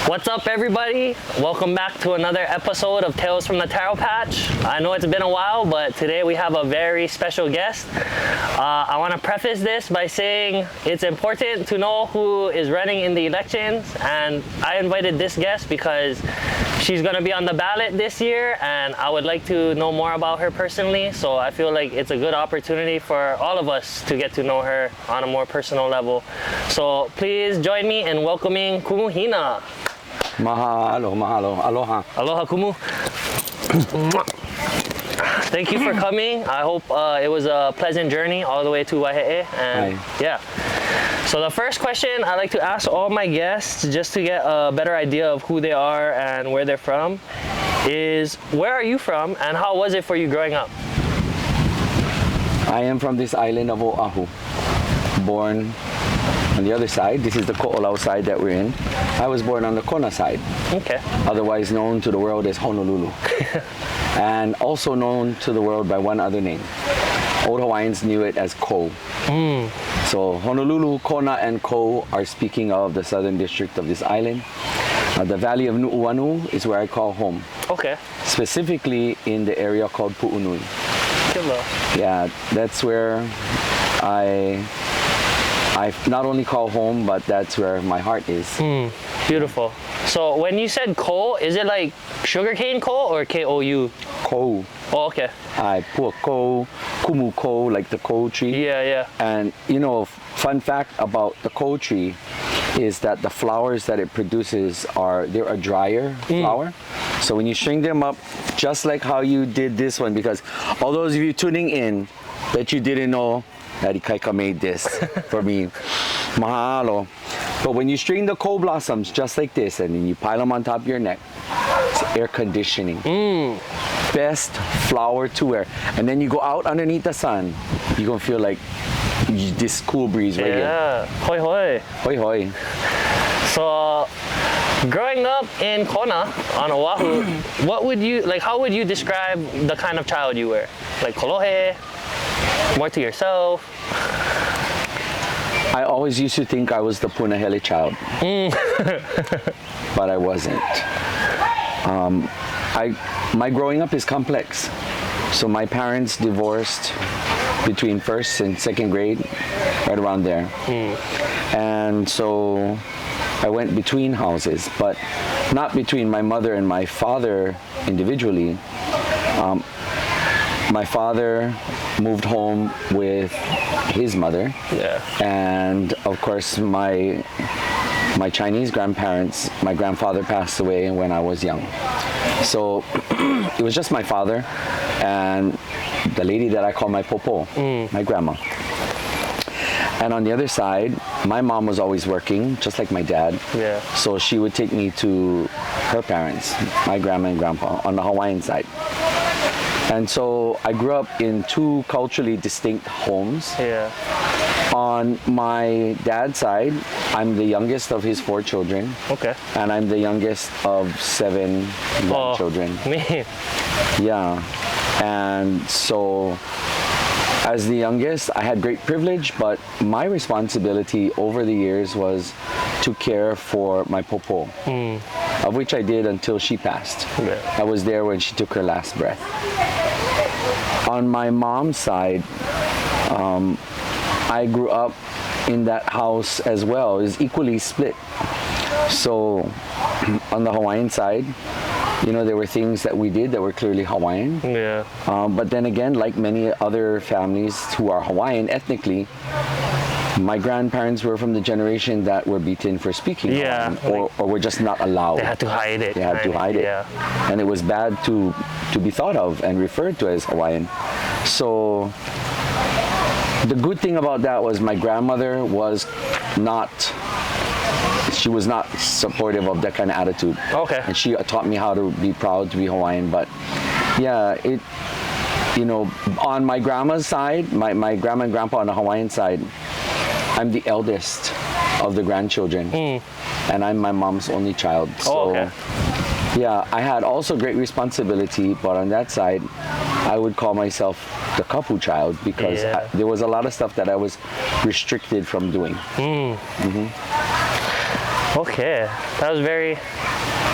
What's up, everybody? Welcome back to another episode of Tales from the Taro Patch. I know it's been a while, but today we have a very special guest. I want to preface this by saying it's important to know who is running in the elections, and I invited this guest because she's going to be on the ballot this year, and I would like to know more about her personally, so I feel like it's a good opportunity for all of us to get to know her on a more personal level. So please join me in welcoming Kumu Hina. Mahalo, mahalo, aloha. Aloha, Kumu. Thank you for coming. I hope it was a pleasant journey all the way to Waihe'e. And yeah. So the first question I like to ask all my guests, just to get a better idea of who they are and where they're from, is where are you from and how was it for you growing up? I am from this island of Oʻahu, born on the other side. This is the Ko'olau side that we're in. I was born on the Kona side, okay. Otherwise known to the world as Honolulu, and also known to the world by one other name. Old Hawaiians knew it as Ko. So Honolulu, Kona, and Ko are speaking of the southern district of this island. The valley of Nu'uanu is where I call home. Okay. Specifically in the area called Pu'unui. Yeah, that's where I not only call home, but that's where my heart is. Beautiful. So when you said ko, is it like sugarcane ko or K-O-U? Ko. Oh, okay. Pua ko, kumu ko, like the ko tree. Yeah, yeah. And you know, fun fact about the ko tree is that the flowers that it produces they're a drier flower. So when you string them up, just like how you did this one, because all those of you tuning in that you didn't know that Ikaika made this for me. Mahalo. But when you string the ko blossoms just like this and then you pile them on top of your neck, it's air conditioning. Best flower to wear. And then you go out underneath the sun, you're going to feel like this cool breeze right here. Yeah. Hoi hoi. Hoi hoi. So growing up in Kona on Oahu, how would you describe the kind of child you were? Like kolohe? More to yourself? I always used to think I was the punahele child, but I wasn't. My growing up is complex. So my parents divorced between first and second grade, right around there. And so I went between houses, but not between my mother and my father individually. My father moved home with his mother, and of course my Chinese grandparents, my grandfather passed away when I was young. So it was just my father and the lady that I call my popo, my grandma. And on the other side, my mom was always working, just like my dad. Yeah. So she would take me to her parents, my grandma and grandpa, on the Hawaiian side. And so I grew up in two culturally distinct homes. Yeah. On my dad's side, I'm the youngest of his 4 children. Okay. And I'm the youngest of 7 grandchildren. Me. Yeah. And so as the youngest, I had great privilege, but my responsibility over the years was to care for my popo, of which I did until she passed. Yeah. I was there when she took her last breath. On my mom's side, I grew up in that house as well. It was equally split. So on the Hawaiian side, you know, there were things that we did that were clearly Hawaiian. Yeah. But then again, like many other families who are Hawaiian ethnically, my grandparents were from the generation that were beaten for speaking Hawaiian, or were just not allowed. They had to hide it. They had to hide it. Yeah. And it was bad to be thought of and referred to as Hawaiian. So the good thing about that was my grandmother was not supportive of that kind of attitude. Okay. And she taught me how to be proud to be Hawaiian. But yeah, on my grandma's side, my grandma and grandpa on the Hawaiian side, I'm the eldest of the grandchildren, and I'm my mom's only child. So, yeah, I had also great responsibility, but on that side, I would call myself the kapu child because there was a lot of stuff that I was restricted from doing. Okay, that was very,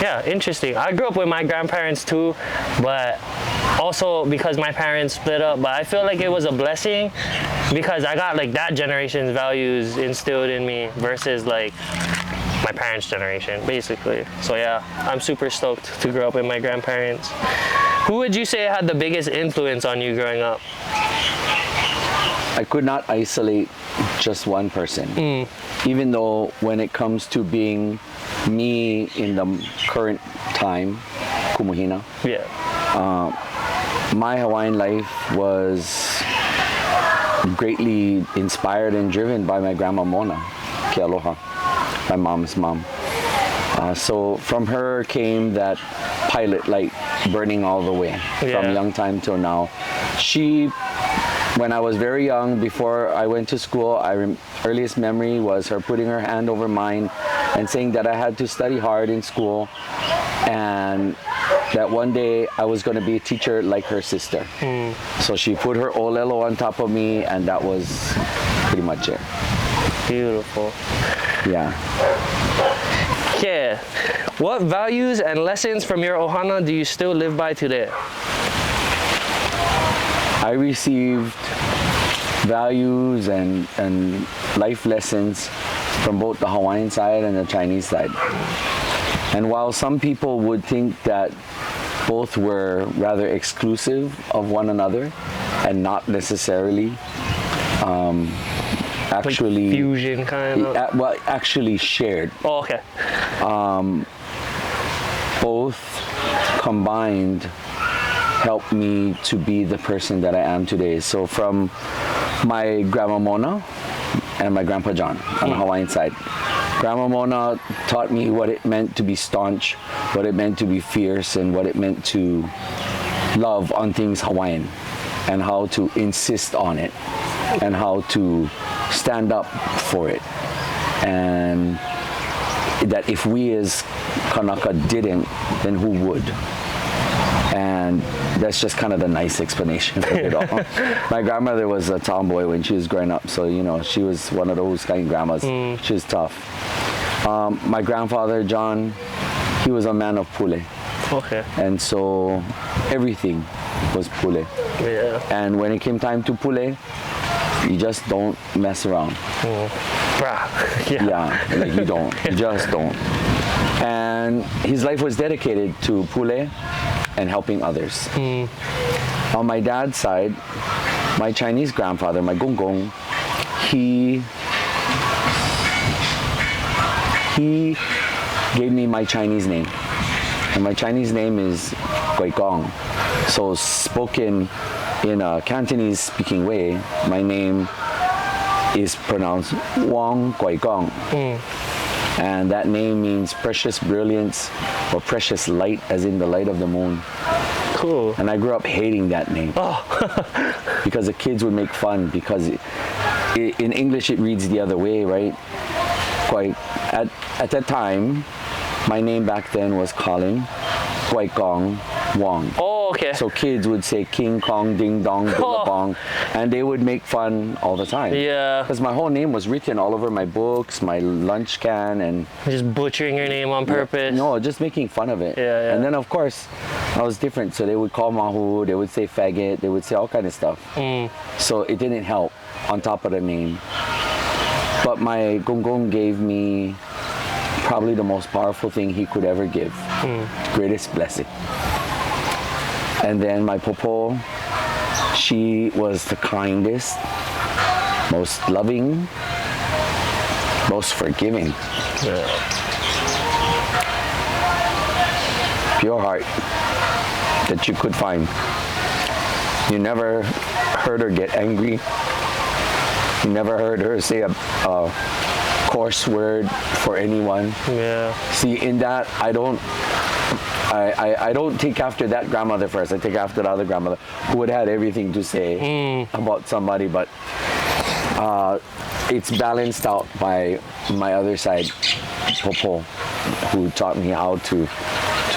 yeah, interesting. I grew up with my grandparents too, but also because my parents split up, but I feel like it was a blessing because I got like that generation's values instilled in me versus like my parents' generation, basically. So yeah, I'm super stoked to grow up with my grandparents. Who would you say had the biggest influence on you growing up? I could not isolate just one person. Even though when it comes to being me in the current time, Kumu Hina, Yeah. my Hawaiian life was greatly inspired and driven by my grandma Mona, Ke Aloha, my mom's mom. So from her came that pilot light burning all the way from young time till now. When I was very young, before I went to school, earliest memory was her putting her hand over mine and saying that I had to study hard in school and that one day I was going to be a teacher like her sister. So she put her olelo on top of me and that was pretty much it. Beautiful. Yeah. Yeah. What values and lessons from your ohana do you still live by today? I received values and life lessons from both the Hawaiian side and the Chinese side. And while some people would think that both were rather exclusive of one another and not necessarily actually like fusion kind of? Well, actually shared. Oh, okay. Both combined helped me to be the person that I am today. So from my grandma Mona and my grandpa John on the Hawaiian side. Grandma Mona taught me what it meant to be staunch, what it meant to be fierce, and what it meant to love on things Hawaiian, and how to insist on it, and how to stand up for it. And that if we as Kanaka didn't, then who would? And that's just kind of the nice explanation of it all. My grandmother was a tomboy when she was growing up, so you know, she was one of those kind of grandmas. She was tough. My grandfather John, he was a man of pule. Okay. And so everything was pule. Yeah. And when it came time to pule, you just don't mess around. Bruh. Yeah, like you don't. You just don't. And his life was dedicated to pule and helping others. On my dad's side, my Chinese grandfather, my gong, he gave me my Chinese name. And my Chinese name is Goi Gong. So spoken in a Cantonese speaking way, my name is pronounced Wong Goi Gong. And that name means precious brilliance or precious light, as in the light of the moon. Cool. And I grew up hating that name. Because the kids would make fun, because in English it reads the other way, right? At that time, my name back then was Colin Goi Gong Wong. Oh, okay. So kids would say King Kong Ding Dong Billabong, and they would make fun all the time. Yeah. Because my whole name was written all over my books, my lunch can, and just butchering your name on purpose. No, just making fun of it. Yeah. And then of course, I was different. So they would call mahu, they would say faggot, they would say all kind of stuff. So it didn't help on top of the name. But my gong gave me probably the most powerful thing he could ever give. Greatest blessing. And then my popo, she was the kindest, most loving, most forgiving. Pure heart that you could find. You never heard her get angry. You never heard her say a coarse word for anyone. Yeah. See, in that, I don't take after that grandmother first. I take after the other grandmother who would have had everything to say about somebody, but it's balanced out by my other side, Popo, who taught me how to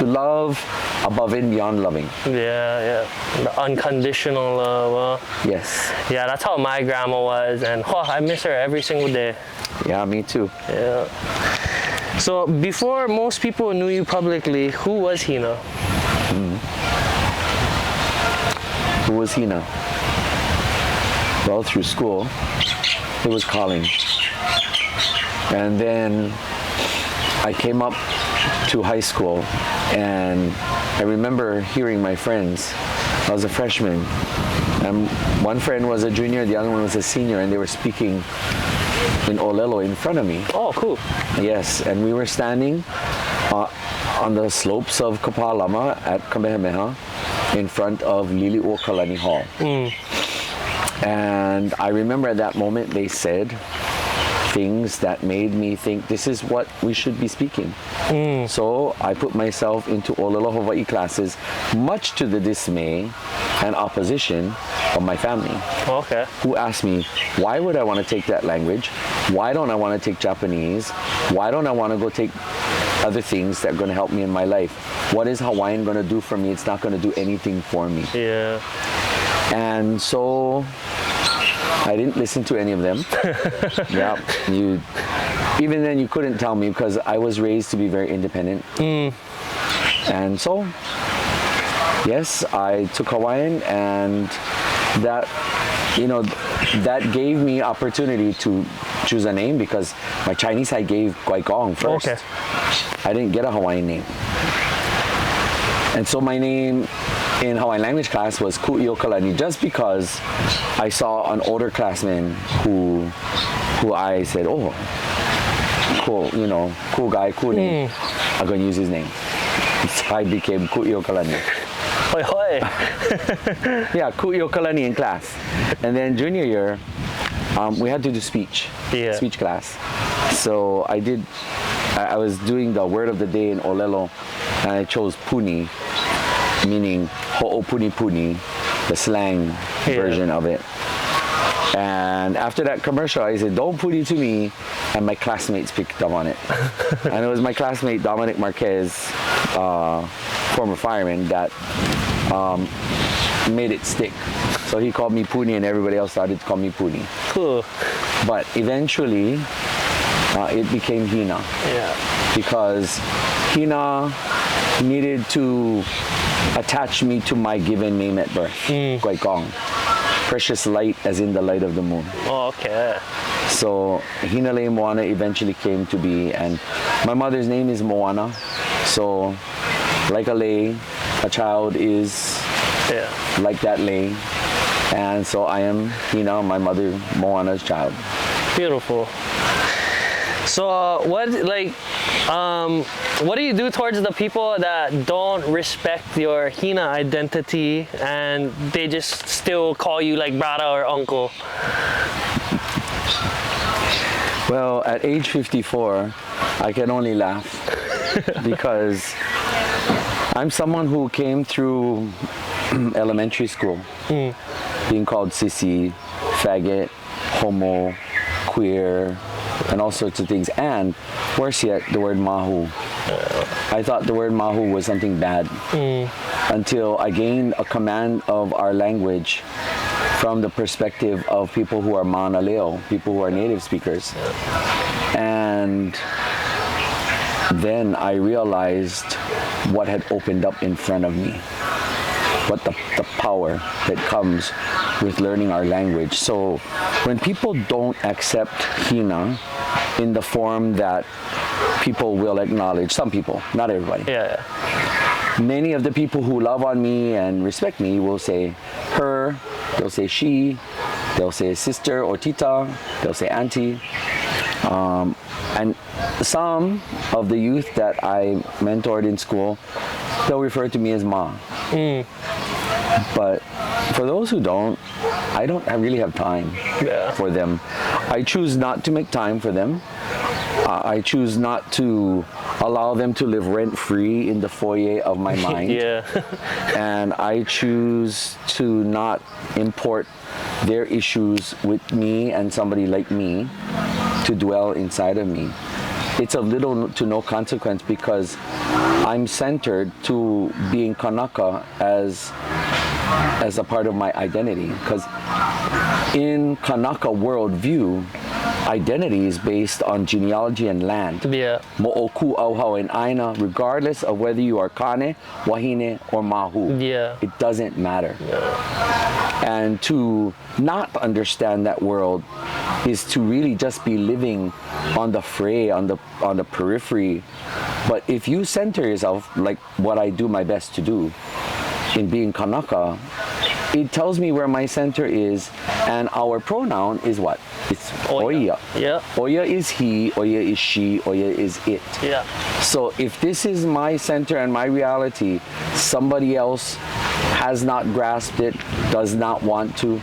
love above and beyond loving. Yeah. The unconditional love. Yes. Yeah, that's how my grandma was, and I miss her every single day. Yeah, me too. Yeah. So before most people knew you publicly, who was Hina? Who was Hina? Well, through school, it was calling. And then I came up to high school, and I remember hearing my friends. I was a freshman, and one friend was a junior, the other one was a senior, and they were speaking in Olelo in front of me. Oh, cool. Yes, and we were standing on the slopes of Kapalama at Kamehameha in front of Lili'u Kalani Hall. And I remember at that moment they said things that made me think this is what we should be speaking. So I put myself into Olelo Hawaii classes, much to the dismay and opposition of my family. Okay. Who asked me, why would I want to take that language? Why don't I want to take Japanese? Why don't I want to go take other things that are going to help me in my life? What is Hawaiian going to do for me? It's not going to do anything for me. Yeah. And so I didn't listen to any of them. Yeah, even then you couldn't tell me because I was raised to be very independent. And so, yes, I took Hawaiian, and that, that gave me opportunity to choose a name because my Chinese I gave Guaigong first. Okay. I didn't get a Hawaiian name. And so my name in Hawaiian language class was Ku'iokalani, just because I saw an older classman who I said, oh, cool, cool guy, cool name. I'm going to use his name. So I became Ku'iokalani. Hoi hoi. Yeah, Ku'iokalani in class. And then junior year, we had to do speech class. So I was doing the word of the day in Olelo, and I chose puni, meaning ho'opuni puni, the slang version of it. And after that commercial, I said, don't puni to me, and my classmates picked up on it. And it was my classmate, Dominic Marquez, former fireman, that made it stick. So he called me Puni, and everybody else started to call me Puni. Cool. But eventually, it became Hina. Yeah. Because Hina needed to attach me to my given name at birth, Guaigong. Precious light, as in the light of the moon. Oh, okay. So Hinalei Moana eventually came to be, and my mother's name is Moana. So like a lei, a child is like that lei. And so I am Hina, my mother Moana's child. Beautiful. So what do you do towards the people that don't respect your Hina identity and they just still call you like brother or uncle? Well, at age 54, I can only laugh because I'm someone who came through elementary school being called sissy, faggot, homo, queer, and all sorts of things, and worse yet, the word mahu. I thought the word mahu was something bad until I gained a command of our language from the perspective of people who are manaleo, people who are native speakers. And then I realized what had opened up in front of me, what the power that comes with learning our language. So when people don't accept Hina in the form that people will acknowledge, some people, not everybody. Many of the people who love on me and respect me will say her, they'll say she, they'll say sister or tita, they'll say auntie. And some of the youth that I mentored in school, they'll refer to me as ma. But for those who don't, I really have time for them. I choose not to make time for them. I choose not to allow them to live rent-free in the foyer of my mind. And I choose to not import their issues with me and somebody like me to dwell inside of me. It's of little to no consequence because I'm centered to being Kanaka as a part of my identity. Because in Kanaka worldview, identity is based on genealogy and land. Yeah. Mo'oku, auha, and aina, regardless of whether you are kane, wahine, or mahu. Yeah. It doesn't matter. Yeah. And to not understand that world is to really just be living on the fray, on the periphery. But if you center yourself, like what I do my best to do in being Kanaka, it tells me where my center is, and our pronoun is what? It's oia. Yeah. Oia is he, oia is she, oia is it. Yeah. So if this is my center and my reality, somebody else has not grasped it, does not want to,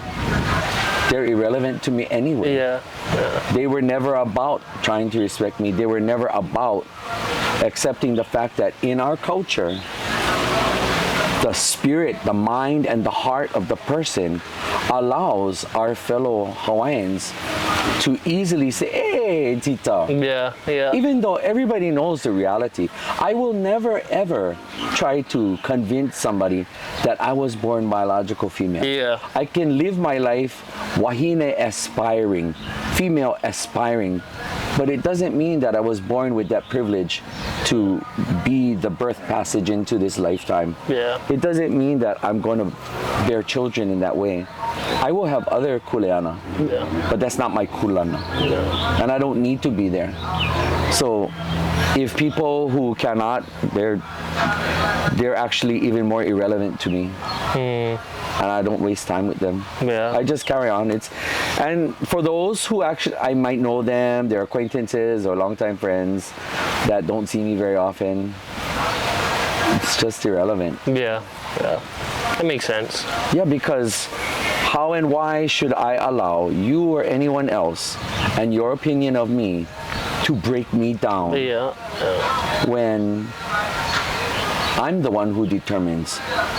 they're irrelevant to me anyway. Yeah. Yeah. They were never about trying to respect me. They were never about accepting the fact that in our culture, the spirit, the mind, and the heart of the person allows our fellow Hawaiians to easily say, hey, tita. Yeah, yeah. Even though everybody knows the reality, I will never ever try to convince somebody that I was born biological female. Yeah. I can live my life wahine aspiring, female aspiring, but it doesn't mean that I was born with that privilege to be the birth passage into this lifetime. Yeah. It doesn't mean that I'm going to bear children in that way. I will have other kuleana, but that's not my kulana. Yeah. And I don't need to be there. So if people who cannot, they're actually even more irrelevant to me. And I don't waste time with them. Yeah. I just carry on. And for those who actually, I might know them, they're acquaintances or longtime friends that don't see me very often, it's just irrelevant. Yeah, yeah. That makes sense. Yeah, because how and why should I allow you or anyone else and your opinion of me to break me down when I'm the one who determines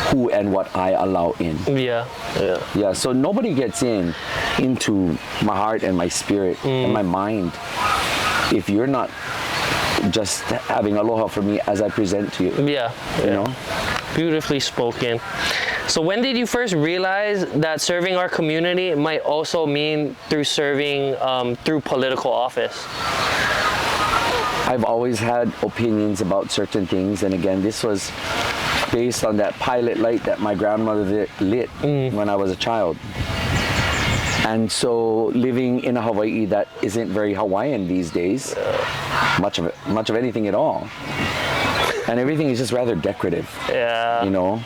who and what I allow in? Yeah, yeah. Yeah, so nobody gets into my heart and my spirit and my mind if you're not just having aloha for me as I present to you. Yeah. You know? Beautifully spoken. So when did you first realize that serving our community might also mean through serving through political office? I've always had opinions about certain things, and again, this was based on that pilot light that my grandmother lit when I was a child. And so living in a Hawaii that isn't very Hawaiian these days, much of anything at all, and everything is just rather decorative. Yeah. You know,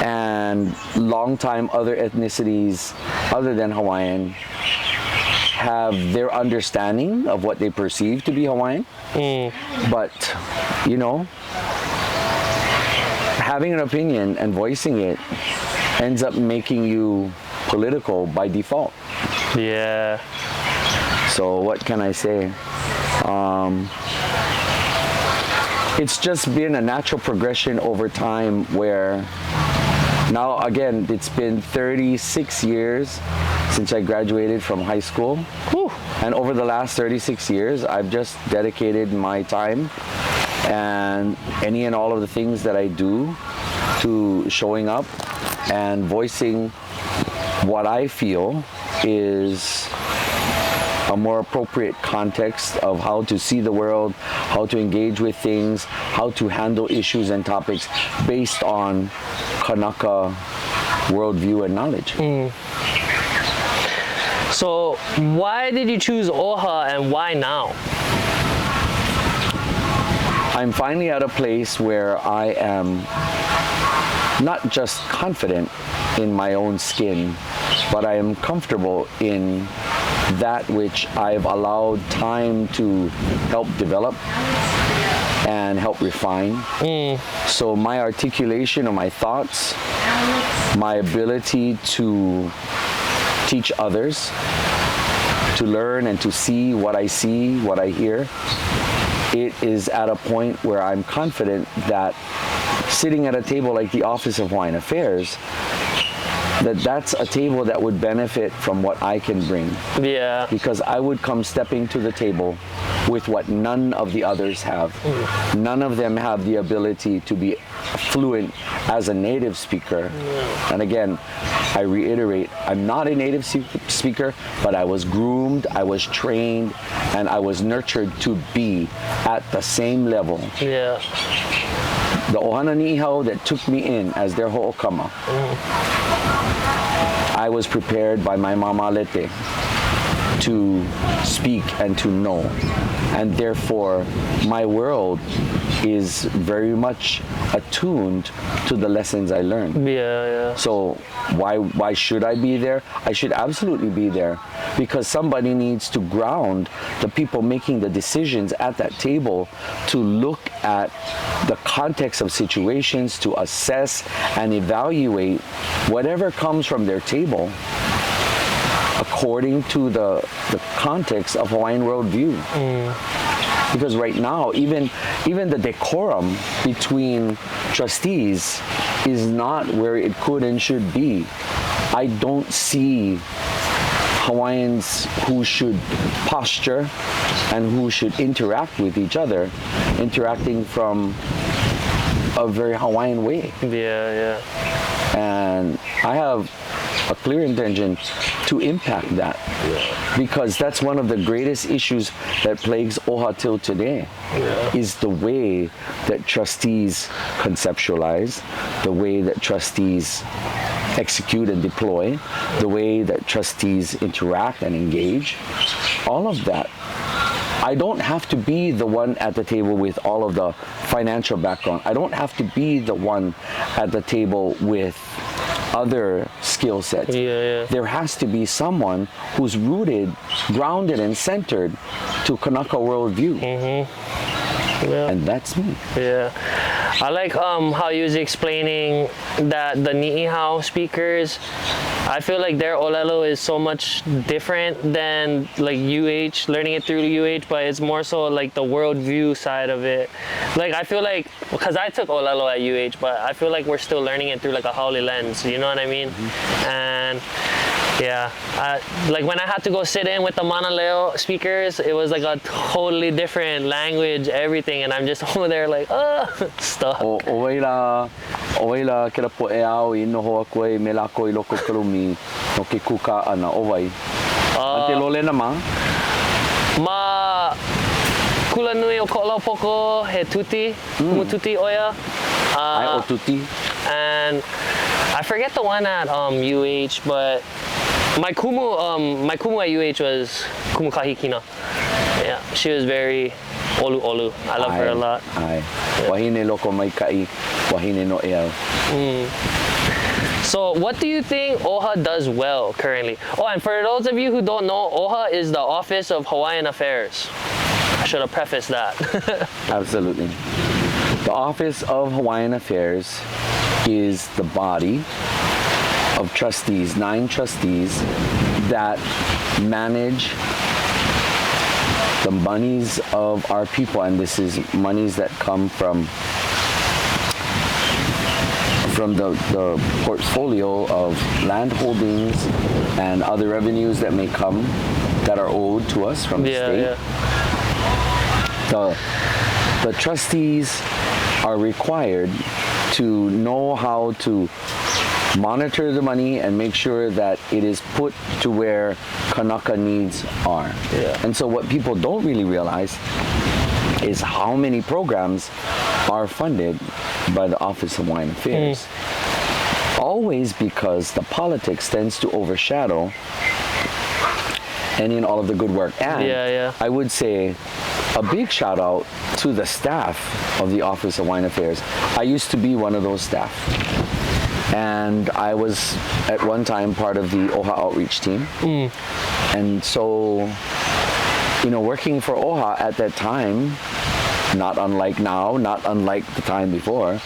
and long time other ethnicities other than Hawaiian have their understanding of what they perceive to be Hawaiian. But, you know, having an opinion and voicing it ends up making you political by default. Yeah. So what can I say? It's just been a natural progression over time where now, again, it's been 36 years since I graduated from high school. Whew. And over the last 36 years, I've just dedicated my time and any and all of the things that I do to showing up and voicing what I feel is a more appropriate context of how to see the world, how to engage with things, how to handle issues and topics based on Kanaka worldview and knowledge. So why did you choose OHA and why now? I'm finally at a place where I am not just confident in my own skin, but I am comfortable in that which I've allowed time to help develop and help refine. So my articulation of my thoughts, my ability to teach others, to learn and to see, what I hear, it is at a point where I'm confident that sitting at a table like the Office of Hawaiian Affairs, that's a table that would benefit from what I can bring. Yeah. Because I would come stepping to the table with what none of the others have. None of them have the ability to be fluent as a native speaker. And again, I reiterate, I'm not a native speaker, but I was groomed, I was trained, and I was nurtured to be at the same level. Yeah. The ohana ni'ihau that took me in as their ho'okama, I was prepared by my mama Lete to speak and to know. And therefore, my world is very much attuned to the lessons I learned. Yeah. So why should I be there? I should absolutely be there because somebody needs to ground the people making the decisions at that table to look at the context of situations, to assess and evaluate whatever comes from their table according to the context of Hawaiian worldview. Because right now, even the decorum between trustees is not where it could and should be. I don't see Hawaiians who should posture and who should interact with each other, interacting from a very Hawaiian way. Yeah. And I have a clear intention to impact that, because that's one of the greatest issues that plagues OHA till today, is the way that trustees conceptualize, the way that trustees execute and deploy, the way that trustees interact and engage, all of that. I don't have to be the one at the table with all of the financial background. I don't have to be the one at the table with other skill sets. There has to be someone who's rooted, grounded, and centered to Kanaka worldview. And that's me. I like how you was explaining that the ni'ihau speakers, I feel like their olelo is so much different than like UH, learning it through UH, but it's more so like the worldview side of it. Like I feel like, because I took olelo at UH, but I feel like we're still learning it through like a haole lens, you know what I mean? And yeah, like when I had to go sit in with the manaʻo speakers, it was like a totally different language, everything, and I'm just over there like, stuck. Oʻaila ke rapo e au I noho a koe me lako I loko karumi no ke kuka ana owai. Ate lole na ma? Ma kula nui o ko'olau poko he tuti, kumu tuti oia. Ai o tuti. And I forget the one at UH, but my kumu at UH was Kumu Hina. Yeah, she was very olu. I love her a lot. Wahine loko mai kai, wahine no ea. So what do you think OHA does well currently? Oh, and for those of you who don't know, OHA is the Office of Hawaiian Affairs. I should have prefaced that. Absolutely. The Office of Hawaiian Affairs is the body of trustees, 9 trustees that manage the monies of our people, and this is monies that come from the portfolio of land holdings and other revenues that may come that are owed to us from the state. The trustees are required to know how to monitor the money and make sure that it is put to where Kanaka needs are. And so what people don't really realize is how many programs are funded by the Office of Hawaiian Affairs. Always because the politics tends to overshadow any and all of the good work. And I would say a big shout out to the staff of the Office of Hawaiian Affairs. I used to be one of those staff. And I was at one time part of the OHA outreach team. And so, you know, working for OHA at that time, not unlike now, not unlike the time before,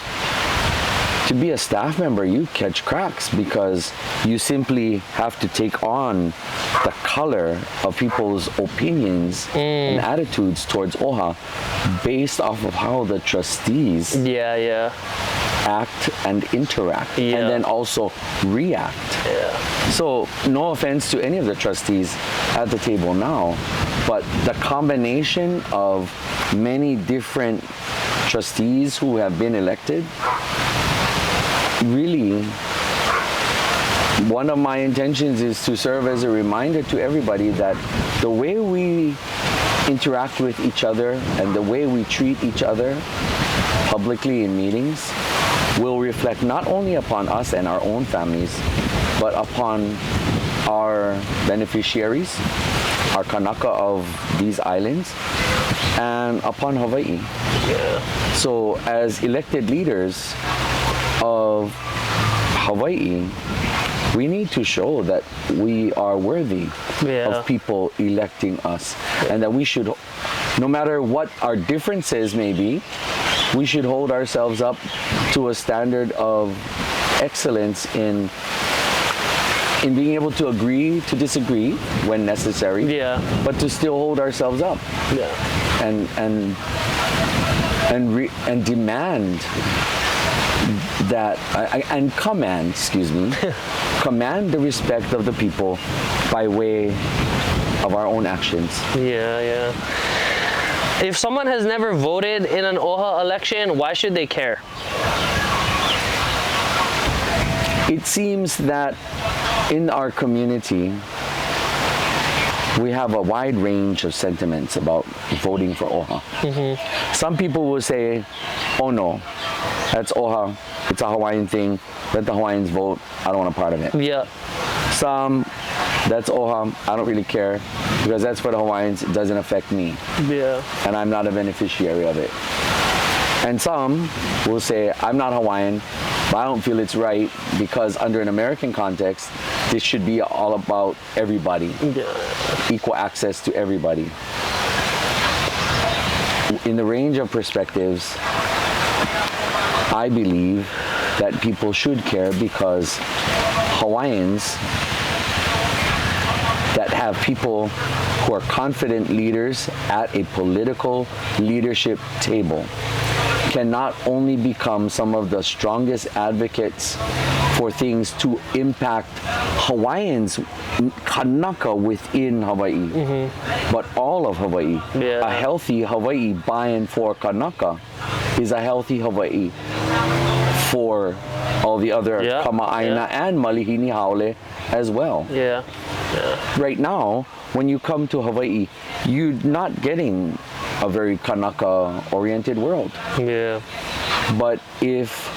to be a staff member, you catch cracks because you simply have to take on the color of people's opinions and attitudes towards OHA based off of how the trustees act and interact and then also react. So no offense to any of the trustees at the table now, But the combination of many different trustees who have been elected, really, one of my intentions is to serve as a reminder to everybody that the way we interact with each other and the way we treat each other publicly in meetings will reflect not only upon us and our own families, but upon our beneficiaries, our Kanaka of these islands, and upon Hawaii. Yeah. So as elected leaders of Hawaii, we need to show that we are worthy of people electing us, and that we should, no matter what our differences may be, we should hold ourselves up to a standard of excellence in being able to agree to disagree when necessary, but to still hold ourselves up, and demand that and command, command the respect of the people by way of our own actions. If someone has never voted in an OHA election, why should they care? It seems that in our community, we have a wide range of sentiments about voting for OHA. Some people will say, oh no, that's OHA, it's a Hawaiian thing, let the Hawaiians vote, I don't want a part of it. Some, that's OHA, I don't really care, because that's for the Hawaiians, it doesn't affect me. And I'm not a beneficiary of it. And some will say, I'm not Hawaiian, but I don't feel it's right, because under an American context, this should be all about everybody, equal access to everybody. In the range of perspectives, I believe that people should care, because Hawaiians that have people who are confident leaders at a political leadership table can not only become some of the strongest advocates for things to impact Hawaiians, Kanaka within Hawaii, but all of Hawaii. A healthy Hawaii by and for Kanaka is a healthy Hawaii for all the other Kama'aina and Malihini Haole as well. Right now, when you come to Hawaii, you're not getting a very Kanaka-oriented world. But if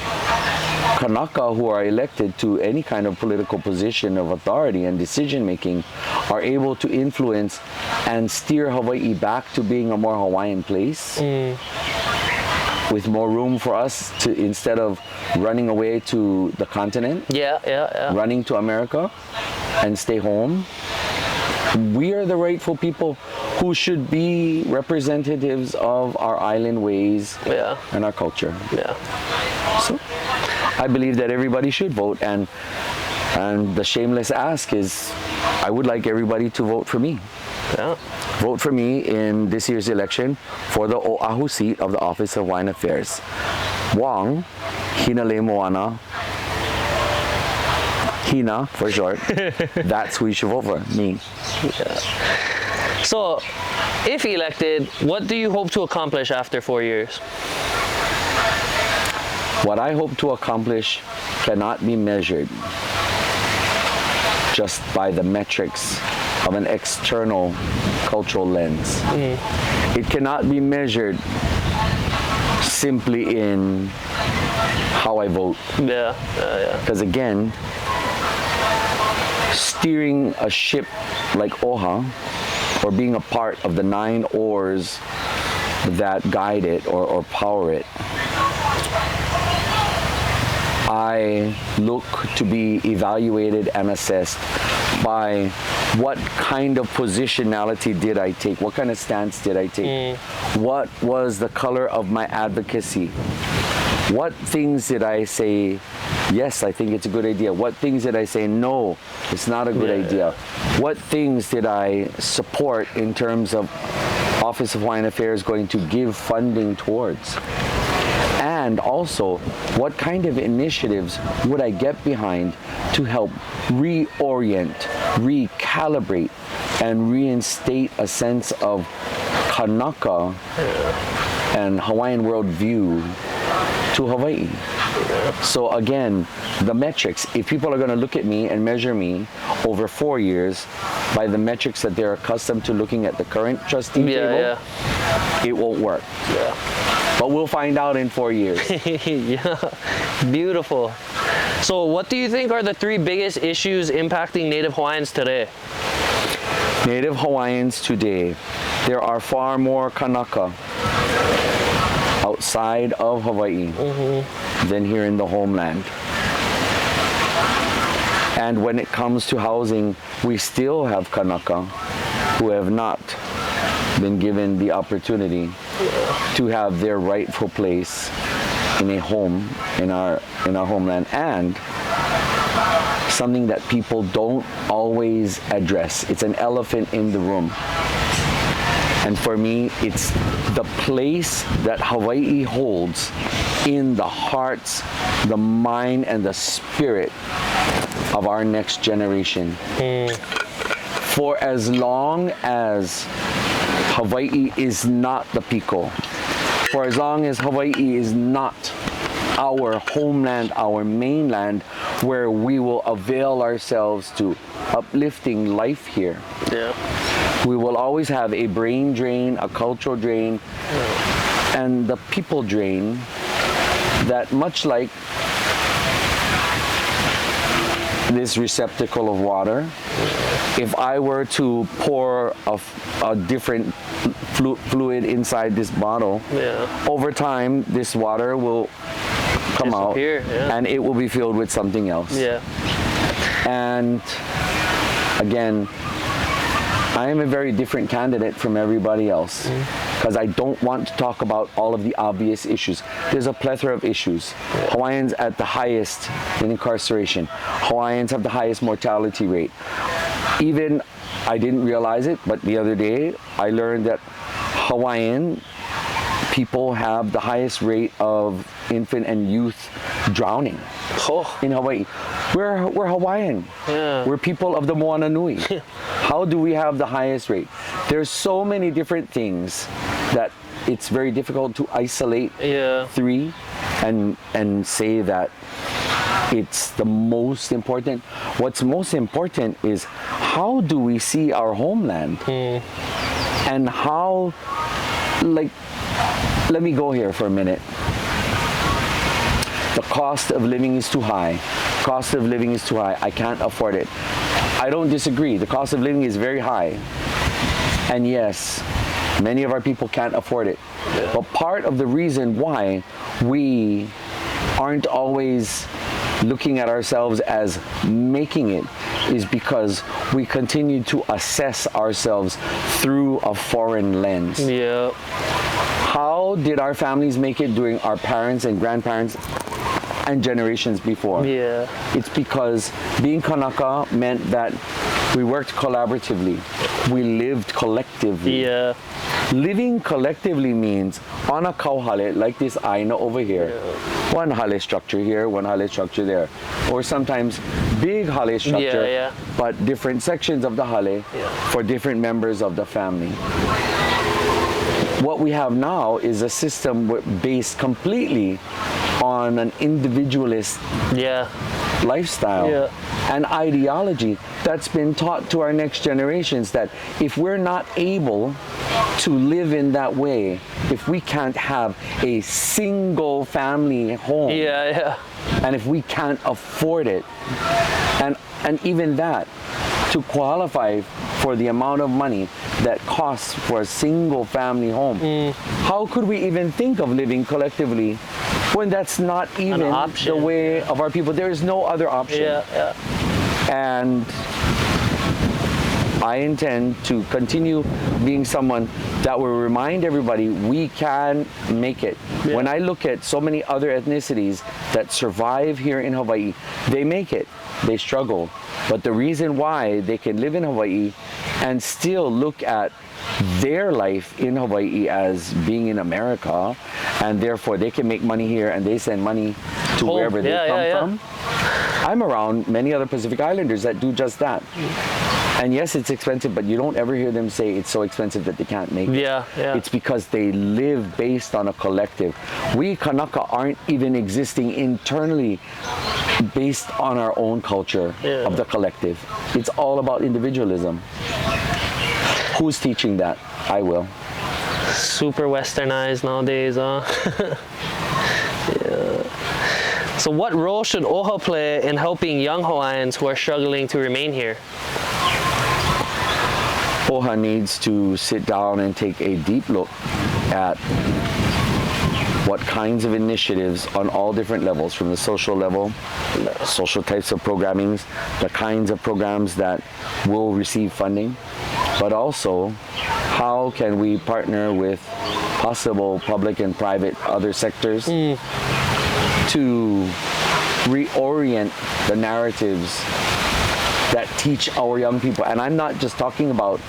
Kanaka who are elected to any kind of political position of authority and decision-making are able to influence and steer Hawaii back to being a more Hawaiian place, with more room for us to, instead of running away to the continent, running to America and stay home, we are the rightful people who should be representatives of our island ways and our culture. So I believe that everybody should vote, and the shameless ask is, I would like everybody to vote for me. Vote for me in this year's election for the Oʻahu seat of the Office of Hawaiian Affairs. Wang, Hina Le Moana, Hina for short, that's who you should vote for, me. So, if elected, what do you hope to accomplish after 4 years? What I hope to accomplish cannot be measured just by the metrics of an external cultural lens. It cannot be measured simply in how I vote. Because again, steering a ship like OHA, or being a part of the 9 oars that guide it or power it, I look to be evaluated and assessed by what kind of positionality did I take, what kind of stance did I take, what was the color of my advocacy, what things did I say, yes, I think it's a good idea, what things did I say, no, it's not a good idea, what things did I support in terms of Office of Hawaiian Affairs going to give funding towards. And also, what kind of initiatives would I get behind to help reorient, recalibrate and reinstate a sense of Kanaka and Hawaiian worldview to Hawaii. So again, the metrics, if people are going to look at me and measure me over 4 years by the metrics that they're accustomed to looking at the current trustee table, it won't work. But we'll find out in 4 years. Yeah, beautiful. So what do you think are the 3 biggest issues impacting Native Hawaiians today? Native Hawaiians today, there are far more Kanaka outside of Hawaii than here in the homeland. And when it comes to housing, we still have Kanaka who have not been given the opportunity to have their rightful place in a home in our homeland, and something that people don't always address. It's an elephant in the room. And for me, it's the place that Hawaii holds in the hearts, the mind, and the spirit of our next generation. For as long as Hawaii is not the Piko, for as long as Hawaii is not our homeland, our mainland, where we will avail ourselves to uplifting life here, we will always have a brain drain, a cultural drain, and the people drain that, much like this receptacle of water, if I were to pour a different fluid inside this bottle, over time this water will come out and it will be filled with something else. And again, I am a very different candidate from everybody else because I don't want to talk about all of the obvious issues. There's a plethora of issues. Hawaiians at the highest in incarceration. Hawaiians have the highest mortality rate. Even, I didn't realize it, but the other day I learned that Hawaiian people have the highest rate of infant and youth drowning in Hawaii. We're Hawaiian. We're people of the Moana Nui. How do we have the highest rate? There's so many different things that it's very difficult to isolate 3 and say that it's the most important. What's most important is, how do we see our homeland? And how, like, let me go here for a minute. The cost of living is too high. Cost of living is too high. I can't afford it. I don't disagree. The cost of living is very high. And yes, many of our people can't afford it. But part of the reason why we aren't always looking at ourselves as making it is because we continue to assess ourselves through a foreign lens. How did our families make it during our parents and grandparents and generations before? It's because being Kanaka meant that we worked collaboratively. We lived collectively. Living collectively means on a kauhale, like this aina over here, one hale structure here, one hale structure there, or sometimes big hale structure, but different sections of the hale for different members of the family. What we have now is a system based completely on an individualist lifestyle and ideology that's been taught to our next generations, that if we're not able to live in that way, if we can't have a single family home, and if we can't afford it, and even that, to qualify for the amount of money that costs for a single family home, how could we even think of living collectively when that's not even the way of our people? There is no other option. And I intend to continue being someone that will remind everybody we can make it. When I look at so many other ethnicities that survive here in Hawaii, they make it. They struggle. But the reason why they can live in Hawaii and still look at their life in Hawaii as being in America, and therefore they can make money here and they send money to wherever they come from. I'm around many other Pacific Islanders that do just that. And yes, it's expensive, but you don't ever hear them say it's so expensive that they can't make it. Yeah. It's because they live based on a collective. We Kanaka aren't even existing internally based on our own culture of the collective. It's all about individualism. Who's teaching that? I will. Super westernized nowadays, huh? Yeah. So what role should OHA play in helping young Hawaiians who are struggling to remain here? OHA needs to sit down and take a deep look at what kinds of initiatives on all different levels, from the social level, social types of programmings, the kinds of programs that will receive funding, but also how can we partner with possible public and private other sectors to reorient the narratives that teach our young people. And I'm not just talking about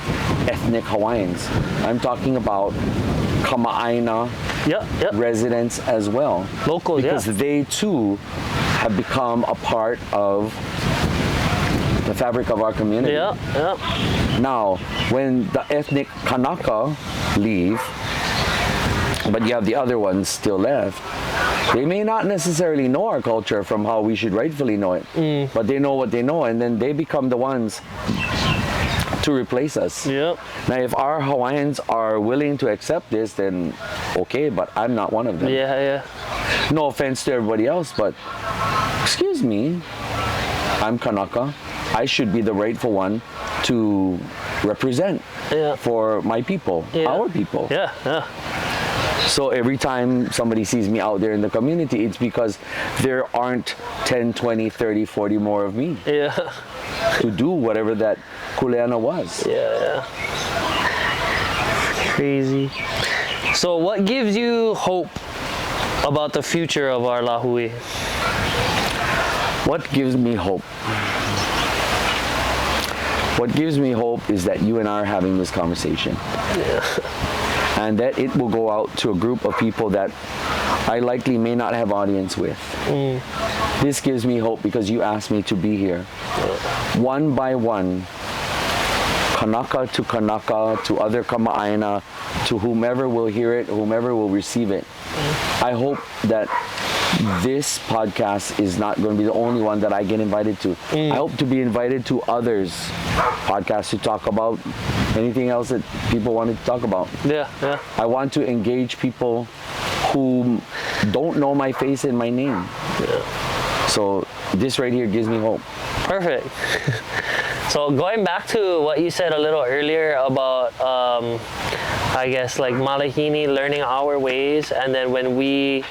ethnic Hawaiians. I'm talking about Kama'aina residents as well. Locals, because they too have become a part of the fabric of our community. Now, when the ethnic Kanaka leave, but you have the other ones still left, they may not necessarily know our culture from how we should rightfully know it, but they know what they know, and then they become the ones to replace us. Now, if our Hawaiians are willing to accept this, then okay, but I'm not one of them. No offense to everybody else, but excuse me, I'm Kanaka. I should be the rightful one to represent for my people, our people. So every time somebody sees me out there in the community, it's because there aren't 10, 20, 30, 40 more of me to do whatever that kuleana was. Crazy. So what gives you hope about the future of our lāhui? What gives me hope? What gives me hope is that you and I are having this conversation. And that it will go out to a group of people that I likely may not have audience with. This gives me hope because you asked me to be here. One by one, Kanaka to other Kama'aina, to whomever will hear it, whomever will receive it. I hope that this podcast is not going to be the only one that I get invited to. I hope to be invited to others' podcasts to talk about anything else that people wanted to talk about. I want to engage people who don't know my face and my name. So this right here gives me hope. Perfect. So going back to what you said a little earlier about, I guess like Malahini learning our ways, and then when we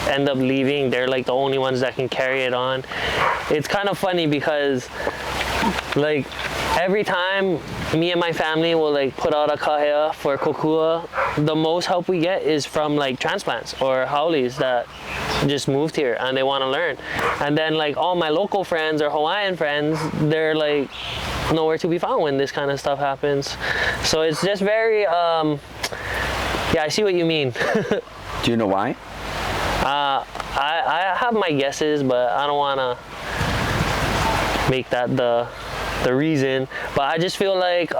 end up leaving, they're like the only ones that can carry it on. It's kind of funny because like every time me and my family will like put out a kahea for kokua, the most help we get is from like transplants or haoles that just moved here and they want to learn. And then like all my local friends or Hawaiian friends, they're like nowhere to be found when this kind of stuff happens. So it's just very yeah, I see what you mean. Do you know why? I have my guesses, but I don't want to make that the reason. But I just feel like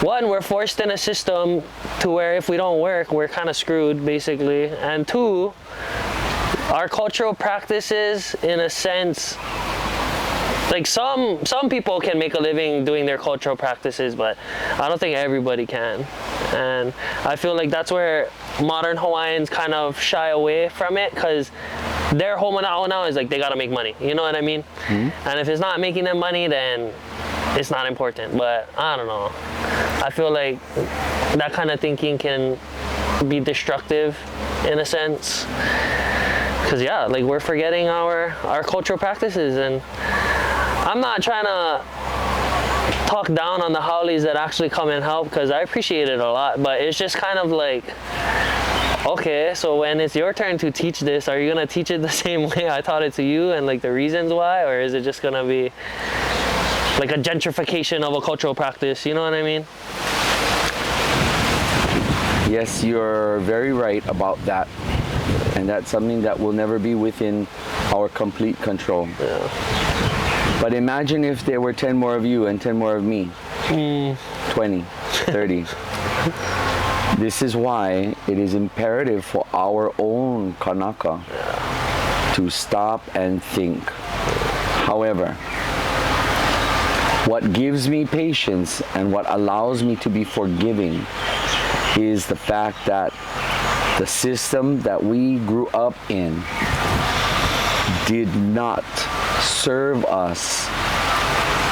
one, we're forced in a system to where if we don't work, we're kind of screwed basically, and two, our cultural practices in a sense, like some people can make a living doing their cultural practices, but I don't think everybody can. And I feel like that's where modern Hawaiians kind of shy away from it, because their whole manaʻo now is like they gotta make money, you know what I mean? And if it's not making them money, then it's not important. But I don't know, I feel like that kind of thinking can be destructive in a sense, because yeah, like we're forgetting our cultural practices. And I'm not trying to talk down on the haoles that actually come and help, because I appreciate it a lot, but it's just kind of like, okay, so when it's your turn to teach this, are you gonna teach it the same way I taught it to you and like the reasons why, or is it just gonna be like a gentrification of a cultural practice, you know what I mean? Yes, you're very right about that, and that's something that will never be within our complete control. But imagine if there were 10 more of you and 10 more of me. 20, 30. This is why it is imperative for our own Kanaka to stop and think. However, what gives me patience and what allows me to be forgiving is the fact that the system that we grew up in did not serve us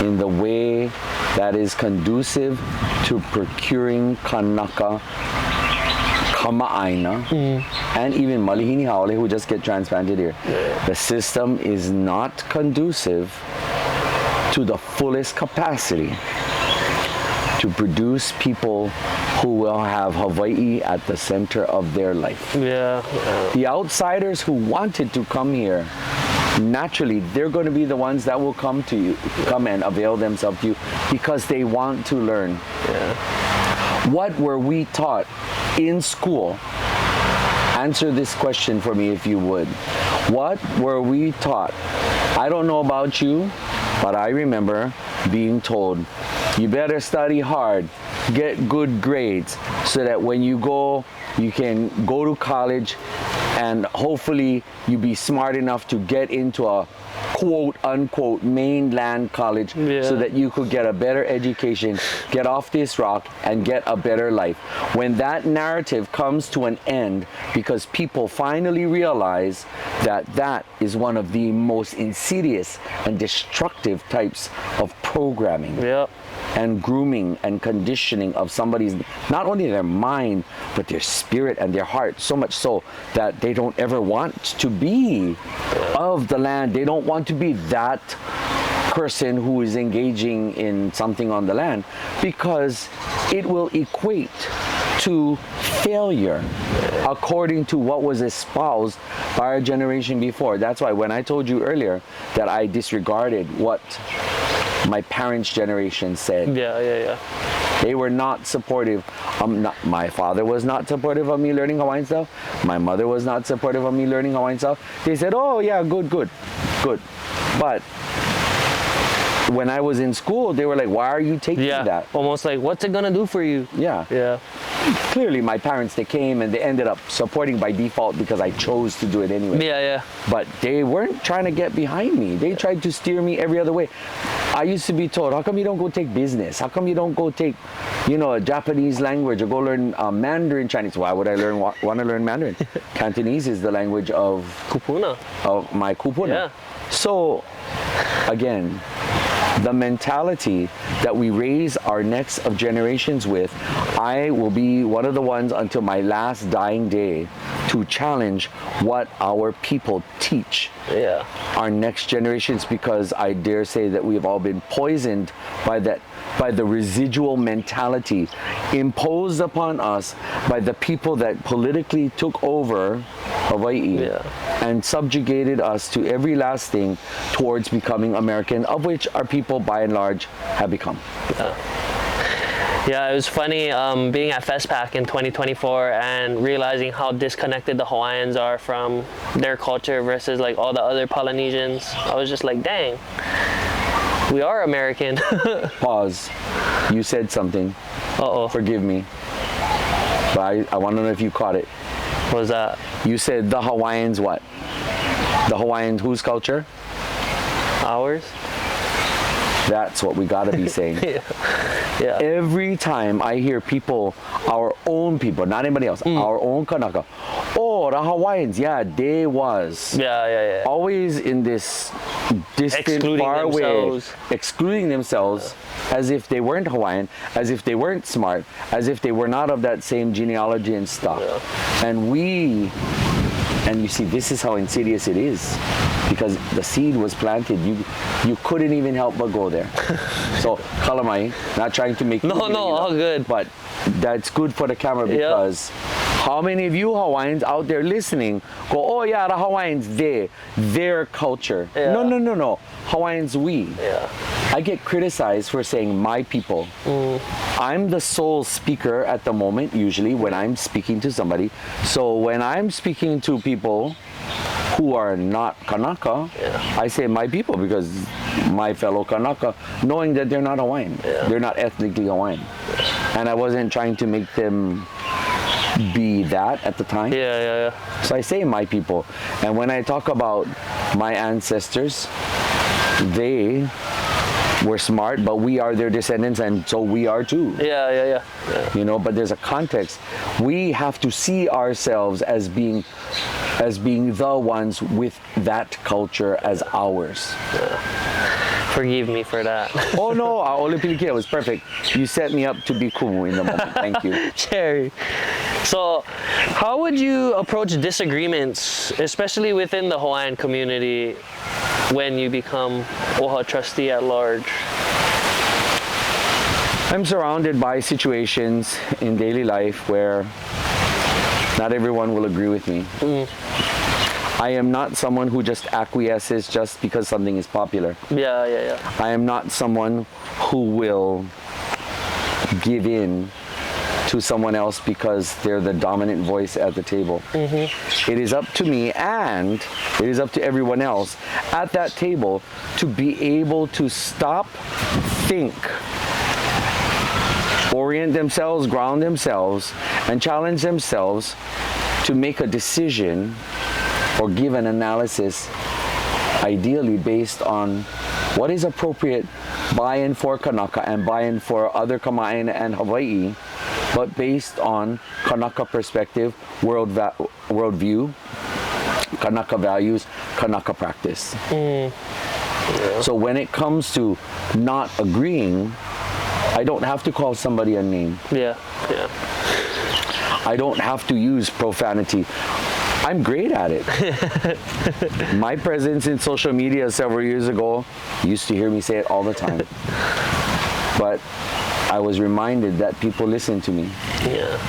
in the way that is conducive to procuring Kanaka, Kama'aina, and even Malihini Haole, who just get transplanted here. The system is not conducive to the fullest capacity to produce people who will have Hawaii at the center of their life. The outsiders who wanted to come here, naturally, they're going to be the ones that will come to you, come and avail themselves to you because they want to learn. What were we taught in school? Answer this question for me if you would. What were we taught? I don't know about you, but I remember being told, you better study hard, get good grades, so that when you go, you can go to college and hopefully you be smart enough to get into a quote unquote mainland college so that you could get a better education, get off this rock and get a better life. When that narrative comes to an end because people finally realize that that is one of the most insidious and destructive types of programming and grooming and conditioning of somebody's, not only their mind, but their spirit and their heart, so much so that they don't ever want to be of the land. They don't want to be that person who is engaging in something on the land because it will equate to failure according to what was espoused by our generation before. That's why when I told you earlier that I disregarded what my parents' generation said. They were not supportive. My father was not supportive of me learning Hawaiian stuff. My mother was not supportive of me learning Hawaiian stuff. They said, oh yeah, good. But when I was in school, they were like, why are you taking that? Almost like, what's it gonna do for you? Clearly my parents, they came and they ended up supporting by default because I chose to do it anyway. But they weren't trying to get behind me. They tried to steer me every other way. I used to be told, how come you don't go take business? How come you don't go take, a Japanese language or go learn Mandarin Chinese? Why would I want to learn Mandarin? Cantonese is the language of kupuna. Of my kupuna. So again, the mentality that we raise our next of generations with, I will be one of the ones until my last dying day to challenge what our people teach our next generations, because I dare say that we have all been poisoned by the residual mentality imposed upon us by the people that politically took over Hawaii and subjugated us to every last thing towards becoming American, of which our people by and large have become. It was funny being at FestPac in 2024 and realizing how disconnected the Hawaiians are from their culture versus like all the other Polynesians. I was just like, dang, we are American. Pause. You said something. Forgive me. But I want to know if you caught it. What was that? You said the Hawaiians what? The Hawaiians whose culture? Ours. That's what we gotta be saying. Every time I hear people, our own people, not anybody else, our own Kanaka, oh, the Hawaiians, they was. Always in this distant, far away, excluding themselves as if they weren't Hawaiian, as if they weren't smart, as if they were not of that same genealogy and stuff. And you see, this is how insidious it is, because the seed was planted. You couldn't even help but go there. So, kalamai, not trying to make all good. But that's good for the camera, because how many of you Hawaiians out there listening go, oh yeah, the Hawaiians, their culture. No. Hawaiians, we. I get criticized for saying my people. I'm the sole speaker at the moment, usually, when I'm speaking to somebody. So when I'm speaking to people who are not Kanaka, I say my people because my fellow Kanaka, knowing that they're not Hawaiian. They're not ethnically Hawaiian. And I wasn't trying to make them be that at the time. So I say my people. And when I talk about my ancestors, they were smart, but we are their descendants, and so we are too. You know, but there's a context. We have to see ourselves as being the ones with that culture as ours. Forgive me for that. Oh no, Ole Pilikia was perfect. You set me up to be Kumu in the moment. Thank you. Cherry. So, how would you approach disagreements, especially within the Hawaiian community, when you become OHA Trustee at large? I'm surrounded by situations in daily life where not everyone will agree with me. I am not someone who just acquiesces just because something is popular. I am not someone who will give in to someone else because they're the dominant voice at the table. It is up to me, and it is up to everyone else at that table to be able to stop, think, orient themselves, ground themselves, and challenge themselves to make a decision or give an analysis, ideally based on what is appropriate buy-in for Kanaka and buy-in for other Kama'aina and Hawaii, but based on Kanaka perspective, worldview, Kanaka values, Kanaka practice. So when it comes to not agreeing, I don't have to call somebody a name. I don't have to use profanity. I'm great at it. My presence in social media several years ago, you used to hear me say it all the time. But I was reminded that people listen to me.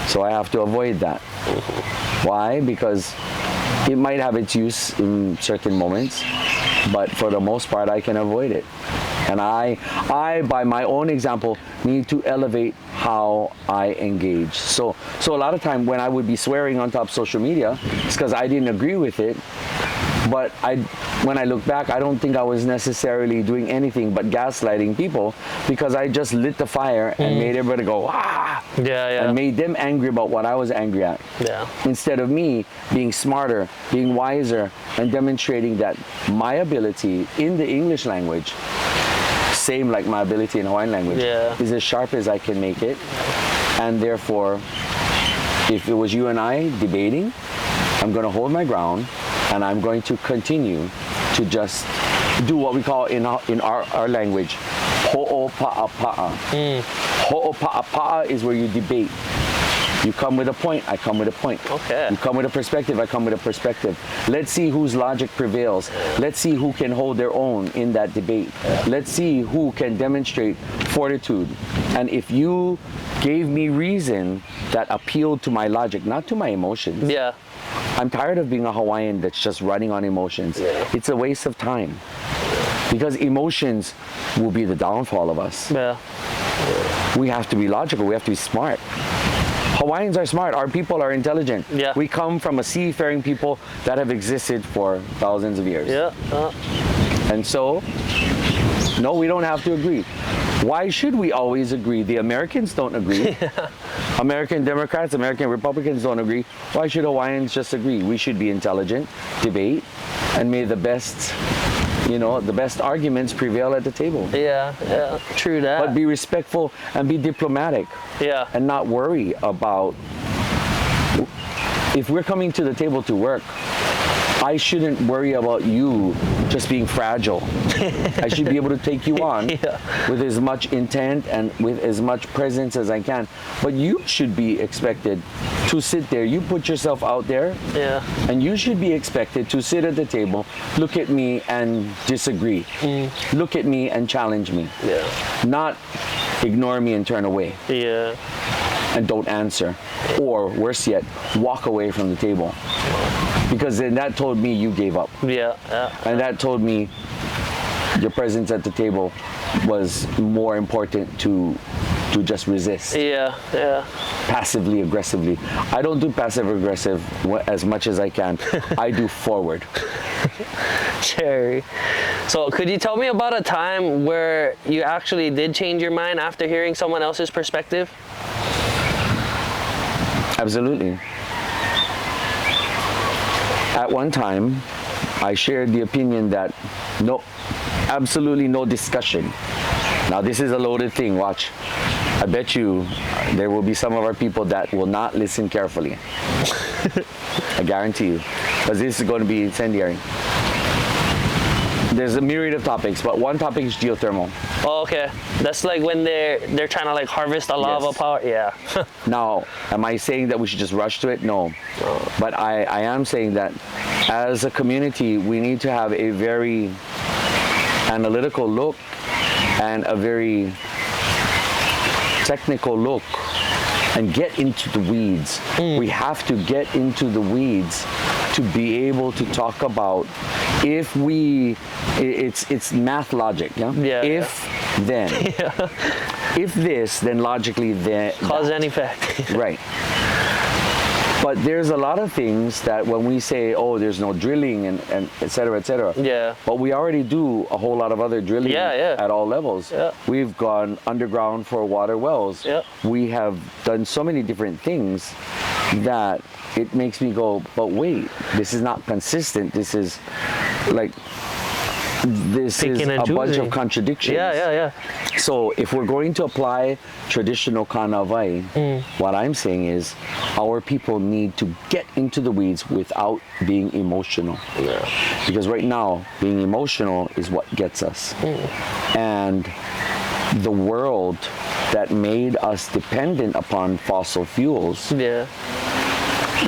So I have to avoid that. Why? Because it might have its use in certain moments, but for the most part, I can avoid it. And I, by my own example, need to elevate how I engage. So a lot of time when I would be swearing on top of social media, it's because I didn't agree with it. But when I look back, I don't think I was necessarily doing anything but gaslighting people, because I just lit the fire and made everybody go, ah! And made them angry about what I was angry at. Instead of me being smarter, being wiser, and demonstrating that my ability in the English language, same like my ability in Hawaiian language, is as sharp as I can make it. And therefore, if it was you and I debating, I'm going to hold my ground, and I'm going to continue to just do what we call in our language, ho'opa'apa'a. Ho'opa'apa'a is where you debate. You come with a point, I come with a point. You come with a perspective, I come with a perspective. Let's see whose logic prevails. Let's see who can hold their own in that debate. Let's see who can demonstrate fortitude. And if you gave me reason that appealed to my logic, not to my emotions. I'm tired of being a Hawaiian that's just running on emotions. It's a waste of time. Because emotions will be the downfall of us. We have to be logical, we have to be smart. Hawaiians are smart, our people are intelligent. We come from a seafaring people that have existed for thousands of years. And so, no, we don't have to agree. Why should we always agree? The Americans don't agree. American Democrats, American Republicans don't agree. Why should Hawaiians just agree? We should be intelligent, debate, and may the best, the best arguments prevail at the table. True that. But be respectful and be diplomatic. And not worry about, if we're coming to the table to work, I shouldn't worry about you just being fragile. I should be able to take you on with as much intent and with as much presence as I can. But you should be expected to sit there. You put yourself out there, and you should be expected to sit at the table, look at me and disagree. Look at me and challenge me. Not ignore me and turn away. And don't answer. Or worse yet, walk away from the table. Because then that told me you gave up. And that told me your presence at the table was more important to to just resist. Yeah, yeah. Passively aggressively. I don't do passive aggressive as much as I can. I do forward. Cherry. So could you tell me about a time where you actually did change your mind after hearing someone else's perspective? Absolutely. At one time, I shared the opinion that absolutely no discussion. Now this is a loaded thing, watch. I bet you there will be some of our people that will not listen carefully. I guarantee you, because this is going to be incendiary. There's a myriad of topics, but one topic is geothermal. Oh, okay. That's like when they're trying to like harvest a lava power. Yeah. Now, am I saying that we should just rush to it? No. But I am saying that as a community, we need to have a very analytical look and a very technical look and get into the weeds. We have to get into the weeds to be able to talk about if we, it's math logic, yeah? If, then. If this, then logically then. Cause and effect. Right. But there's a lot of things that when we say, oh, there's no drilling and et cetera, et cetera. Yeah. But we already do a whole lot of other drilling at all levels. Yeah. We've gone underground for water wells. Yeah. We have done so many different things that it makes me go, but wait, this is not consistent. This is like, this is a bunch of contradictions. Yeah. So if we're going to apply traditional kanawai, what I'm saying is our people need to get into the weeds without being emotional. Yeah. Because right now, being emotional is what gets us. And the world that made us dependent upon fossil fuels,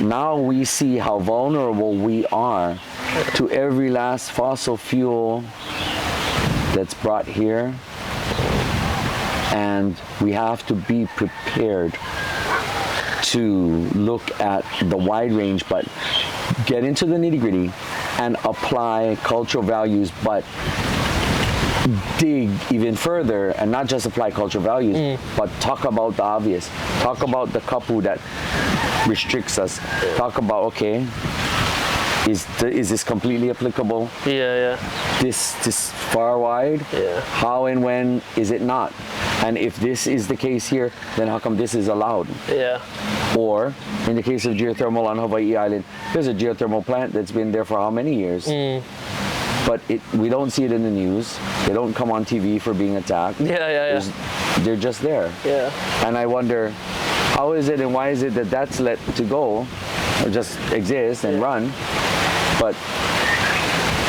now we see how vulnerable we are to every last fossil fuel that's brought here, and we have to be prepared to look at the wide range, but get into the nitty-gritty and apply cultural values, but dig even further and not just apply cultural values, but talk about the obvious. Talk about the kapu that restricts us. Talk about, okay, is this completely applicable? This far wide? How and when is it not? And if this is the case here, then how come this is allowed? Or in the case of geothermal on Hawaii Island, there's a geothermal plant that's been there for how many years? But we don't see it in the news. They don't come on TV for being attacked. They're just there. And I wonder, how is it and why is it that that's let to go or just exist and run? But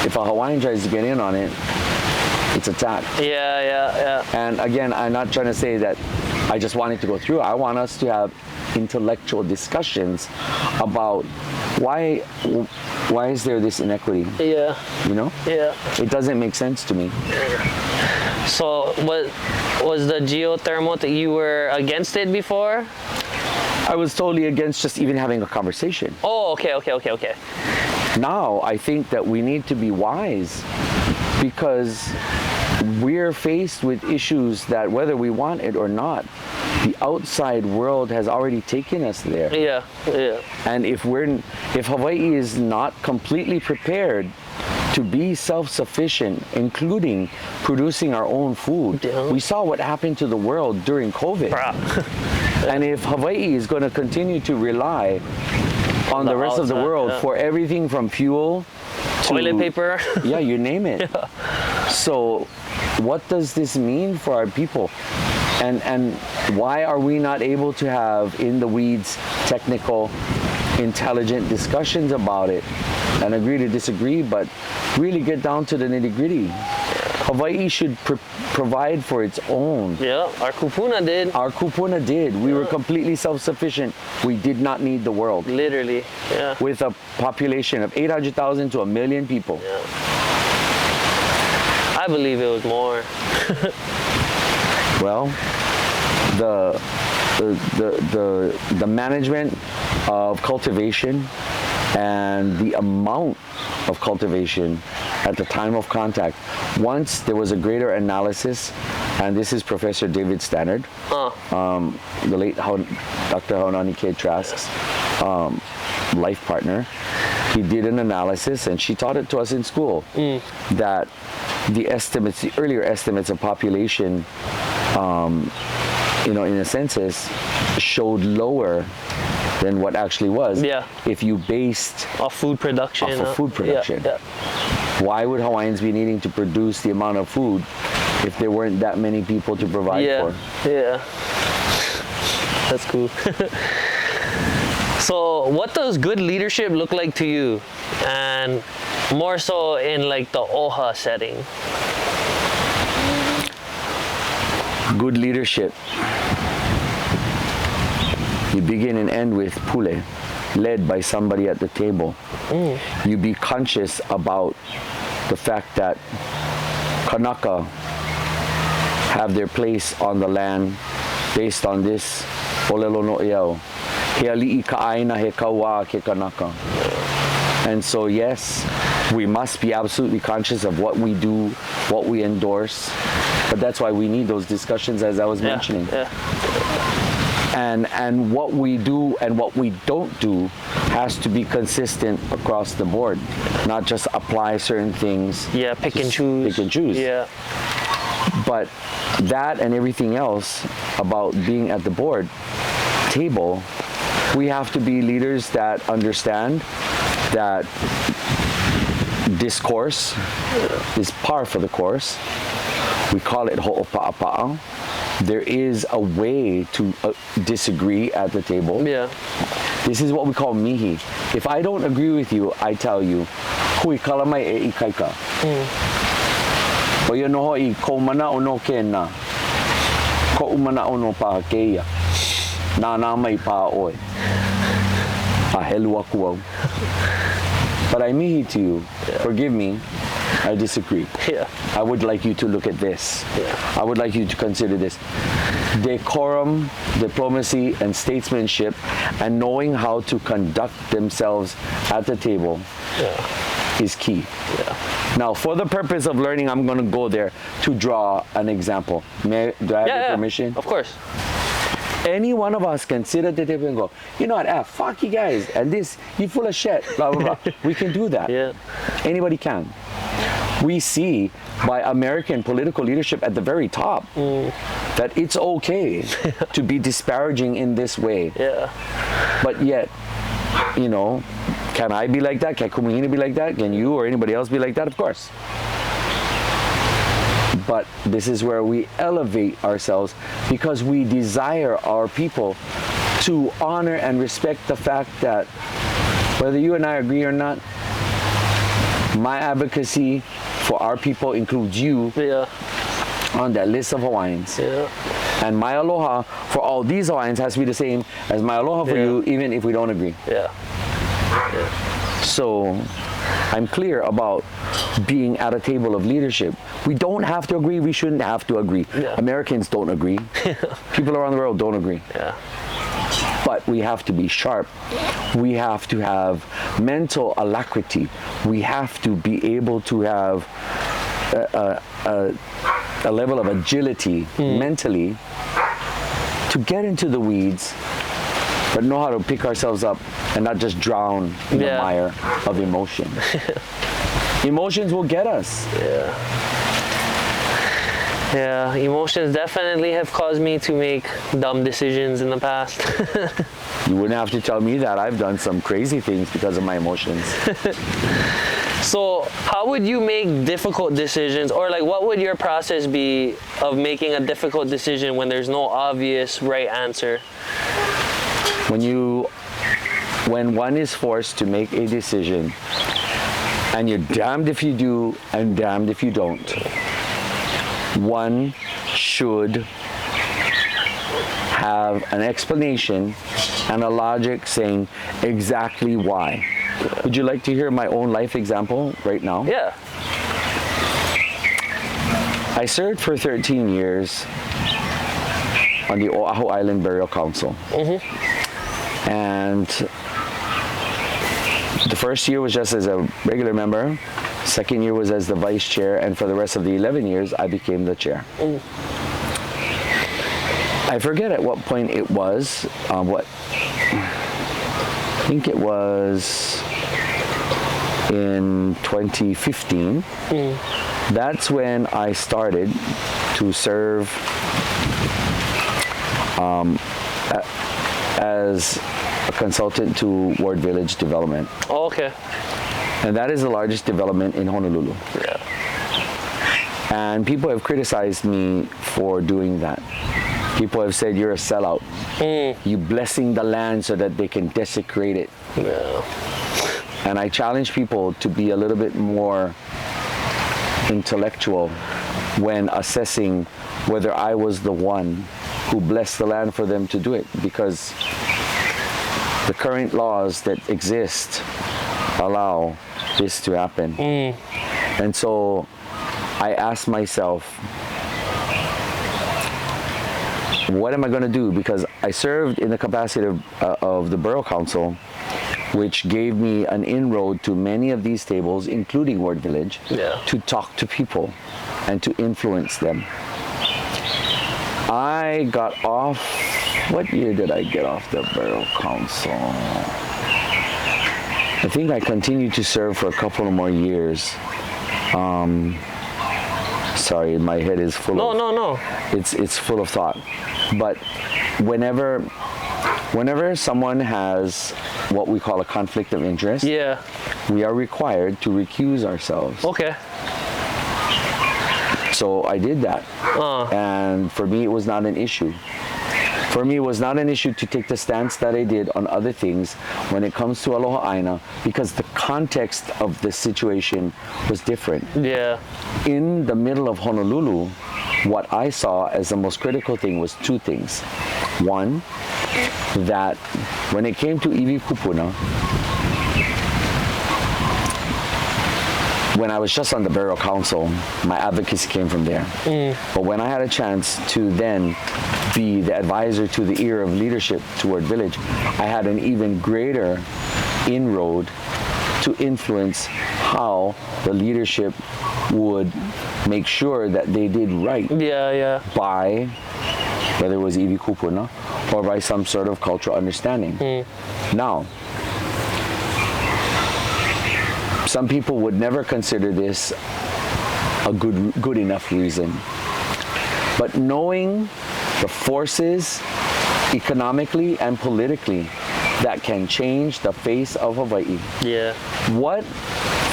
if a Hawaiian tries to get in on it, it's attacked. And again, I'm not trying to say that I just want it to go through. I want us to have intellectual discussions about why is there this inequity? You know? It doesn't make sense to me. So what was the geothermal that you were against it before? I was totally against just even having a conversation. Oh, okay. Now I think that we need to be wise because we're faced with issues that whether we want it or not, the outside world has already taken us there. And if Hawaii is not completely prepared to be self-sufficient, including producing our own food, we saw what happened to the world during COVID. And if Hawaii is going to continue to rely on the rest of the world for everything from fuel to toilet paper, you name it. So what does this mean for our people? And why are we not able to have in the weeds technical, intelligent discussions about it and agree to disagree, but really get down to the nitty-gritty? Hawaii should provide for its own. Our kupuna did. Our kupuna did. We were completely self-sufficient. We did not need the world. Literally, With a population of 800,000 to 1 million people. I believe it was more. Well, the management of cultivation and the amount of cultivation at the time of contact. Once there was a greater analysis and this is Professor David Stannard, the late Dr. Haunani K. Trask's life partner. He did an analysis, and she taught it to us in school, that the earlier estimates of population, in a census, showed lower than what actually was. Yeah. If you based off food production. Yeah. Why would Hawaiians be needing to produce the amount of food if there weren't that many people to provide for? Yeah. That's cool. So what does good leadership look like to you? And more so in like the OHA setting. Good leadership. You begin and end with pule, led by somebody at the table. You be conscious about the fact that Kanaka have their place on the land based on this olelo no iau. He ali'i ka aina he kaua ke Kanaka. And so yes, we must be absolutely conscious of what we do, what we endorse. But that's why we need those discussions, as I was mentioning. And what we do and what we don't do has to be consistent across the board, not just apply certain things. Yeah, pick and choose. Pick and choose. Yeah. But that and everything else about being at the board table, we have to be leaders that understand that discourse is par for the course. We call it ho'opa'apa'a. There is a way to disagree at the table. Yeah. This is what we call mihi. If I don't agree with you, I tell you, hui kalamai e ikaika. O ia noho I ko manaʻo no kena. Ko manaʻo no paha keia. Nā mai paha oe. A helu aku au. But I mihi to you. Forgive me. I disagree. Yeah. I would like you to look at this. Yeah. I would like you to consider this. Decorum, diplomacy, and statesmanship, and knowing how to conduct themselves at the table is key. Yeah. Now, for the purpose of learning, I'm going to go there to draw an example. Do I have your permission? Of course. Any one of us can sit at the table and go, you know what, fuck you guys, and this, you full of shit, blah, blah, blah. We can do that. Yeah. Anybody can. We see by American political leadership at the very top that it's okay to be disparaging in this way. Yeah. But yet, can I be like that? Can Kumu Hina be like that? Can you or anybody else be like that? Of course. But this is where we elevate ourselves because we desire our people to honor and respect the fact that whether you and I agree or not, my advocacy for our people includes you on that list of Hawaiians. Yeah. And my aloha for all these Hawaiians has to be the same as my aloha for you, even if we don't agree. Yeah. So I'm clear about being at a table of leadership. We don't have to agree. We shouldn't have to agree. Yeah. Americans don't agree. People around the world don't agree. Yeah. But we have to be sharp. We have to have mental alacrity. We have to be able to have a level of agility mentally to get into the weeds, but know how to pick ourselves up and not just drown in the mire of emotion. Emotions will get us. Yeah, emotions definitely have caused me to make dumb decisions in the past. You wouldn't have to tell me that. I've done some crazy things because of my emotions. So how would you make difficult decisions, or like what would your process be of making a difficult decision when there's no obvious right answer? When one is forced to make a decision and you're damned if you do and damned if you don't, one should have an explanation and a logic saying exactly why. Would you like to hear my own life example right now? Yeah. I served for 13 years on the Oʻahu Island Burial Council. And The first year was just as a regular member. Second year was as the vice chair, and for the rest of the 11 years, I became the chair. I forget at what point it was. I think it was in 2015. That's when I started to serve as a consultant to Ward Village Development. Oh, okay. And that is the largest development in Honolulu. Yeah. And people have criticized me for doing that. People have said, you're a sellout. You blessing the land so that they can desecrate it. Yeah. And I challenge people to be a little bit more intellectual when assessing whether I was the one who blessed the land for them to do it, because the current laws that exist allow this to happen. And so I asked myself, what am I going to do? Because I served in the capacity of the Borough Council, which gave me an inroad to many of these tables, including Ward Village, to talk to people and to influence them. I got off, what year did I get off the Borough Council? I think I continued to serve for a couple of more years. Sorry, my head is full of... No. It's full of thought. But whenever someone has what we call a conflict of interest, we are required to recuse ourselves. Okay. So I did that. And for me, it was not an issue. For me, it was not an issue to take the stance that I did on other things when it comes to Aloha Aina, because the context of the situation was different. Yeah. In the middle of Honolulu, what I saw as the most critical thing was two things. One, that when it came to iwi kupuna, when I was just on the Borough Council, my advocacy came from there. But when I had a chance to then be the advisor to the ear of leadership toward Village, I had an even greater inroad to influence how the leadership would make sure that they did right by, whether it was iwi kupuna or by some sort of cultural understanding. Now, some people would never consider this a good enough reason. But knowing the forces economically and politically that can change the face of Hawaii. What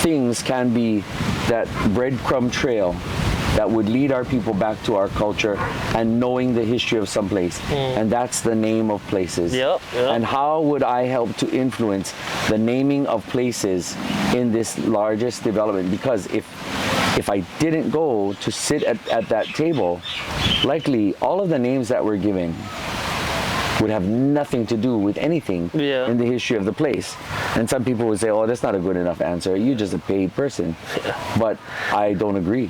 things can be that breadcrumb trail that would lead our people back to our culture and knowing the history of some place. And that's the name of places. And how would I help to influence the naming of places in this largest development? Because if I didn't go to sit at that table, likely all of the names that were given would have nothing to do with anything in the history of the place. And some people would say, oh, that's not a good enough answer. You're just a paid person. But I don't agree.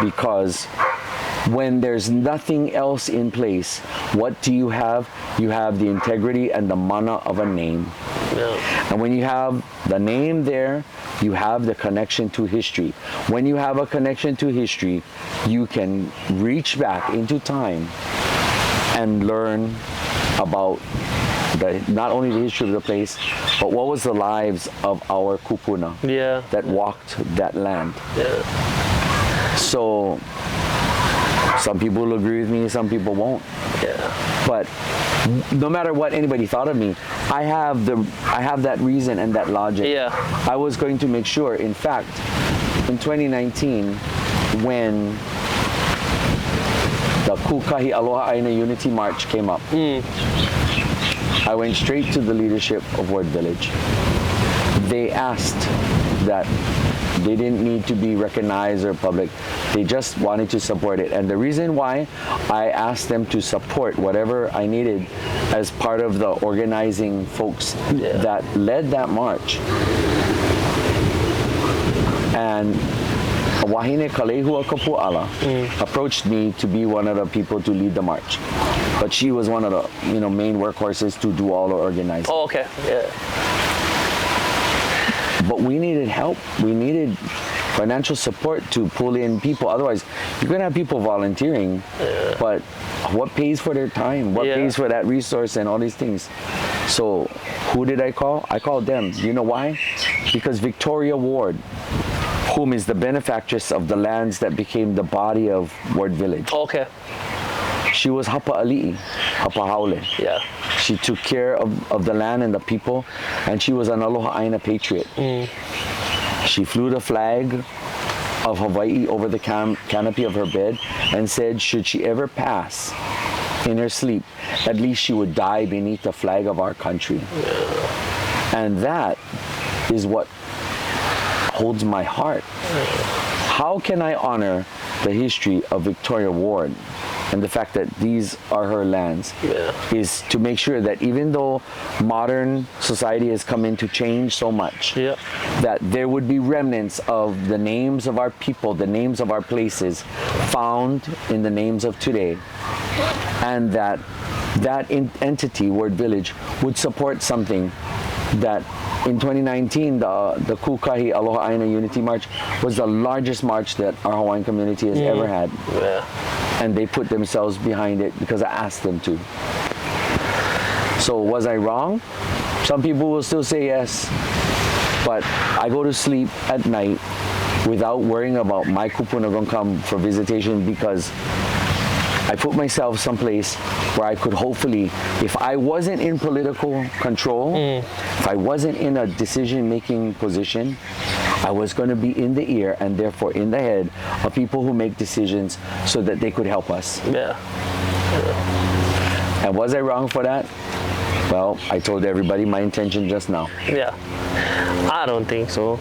Because when there's nothing else in place, what do you have? You have the integrity and the mana of a name. And when you have the name there, you have the connection to history. When you have a connection to history, you can reach back into time and learn about not only the history of the place, but what was the lives of our kupuna that walked that land. So some people will agree with me, some people won't. But no matter what anybody thought of me, I have that reason and that logic. I was going to make sure. In fact, in 2019, when the Kukahi Aloha Aina Unity March came up, I went straight to the leadership of Ward Village. They asked that they didn't need to be recognized or public. They just wanted to support it. And the reason why I asked them to support whatever I needed as part of the organizing folks that led that march. And Wahine Kalehua Kapu'ala approached me to be one of the people to lead the march. But she was one of the main workhorses to do all the organizing. Oh, okay. but we needed help. We needed financial support to pull in people. Otherwise, you're going to have people volunteering, but what pays for their time? What pays for that resource and all these things? So who did I call? I called them. You know why? Because Victoria Ward, whom is the benefactress of the lands that became the body of Ward Village. Okay. She was hapa ali'i, hapa haole. Yeah. She took care of the land and the people, and she was an aloha aina patriot. She flew the flag of Hawaii over the canopy of her bed and said, should she ever pass in her sleep, at least she would die beneath the flag of our country. And that is what holds my heart. How can I honor the history of Victoria Ward and the fact that these are her lands is to make sure that even though modern society has come in to change so much, that there would be remnants of the names of our people, the names of our places found in the names of today, and that entity, Ward Village, would support something that in 2019, the Kukahi Aloha Aina Unity March was the largest march that our Hawaiian community has ever had. And they put themselves behind it because I asked them to. So was I wrong? Some people will still say yes, but I go to sleep at night without worrying about my kupuna gonna come for visitation, because I put myself someplace where I could hopefully, if I wasn't in political control, if I wasn't in a decision-making position, I was going to be in the ear and therefore in the head of people who make decisions so that they could help us. And was I wrong for that? Well, I told everybody my intention just now. I don't think so.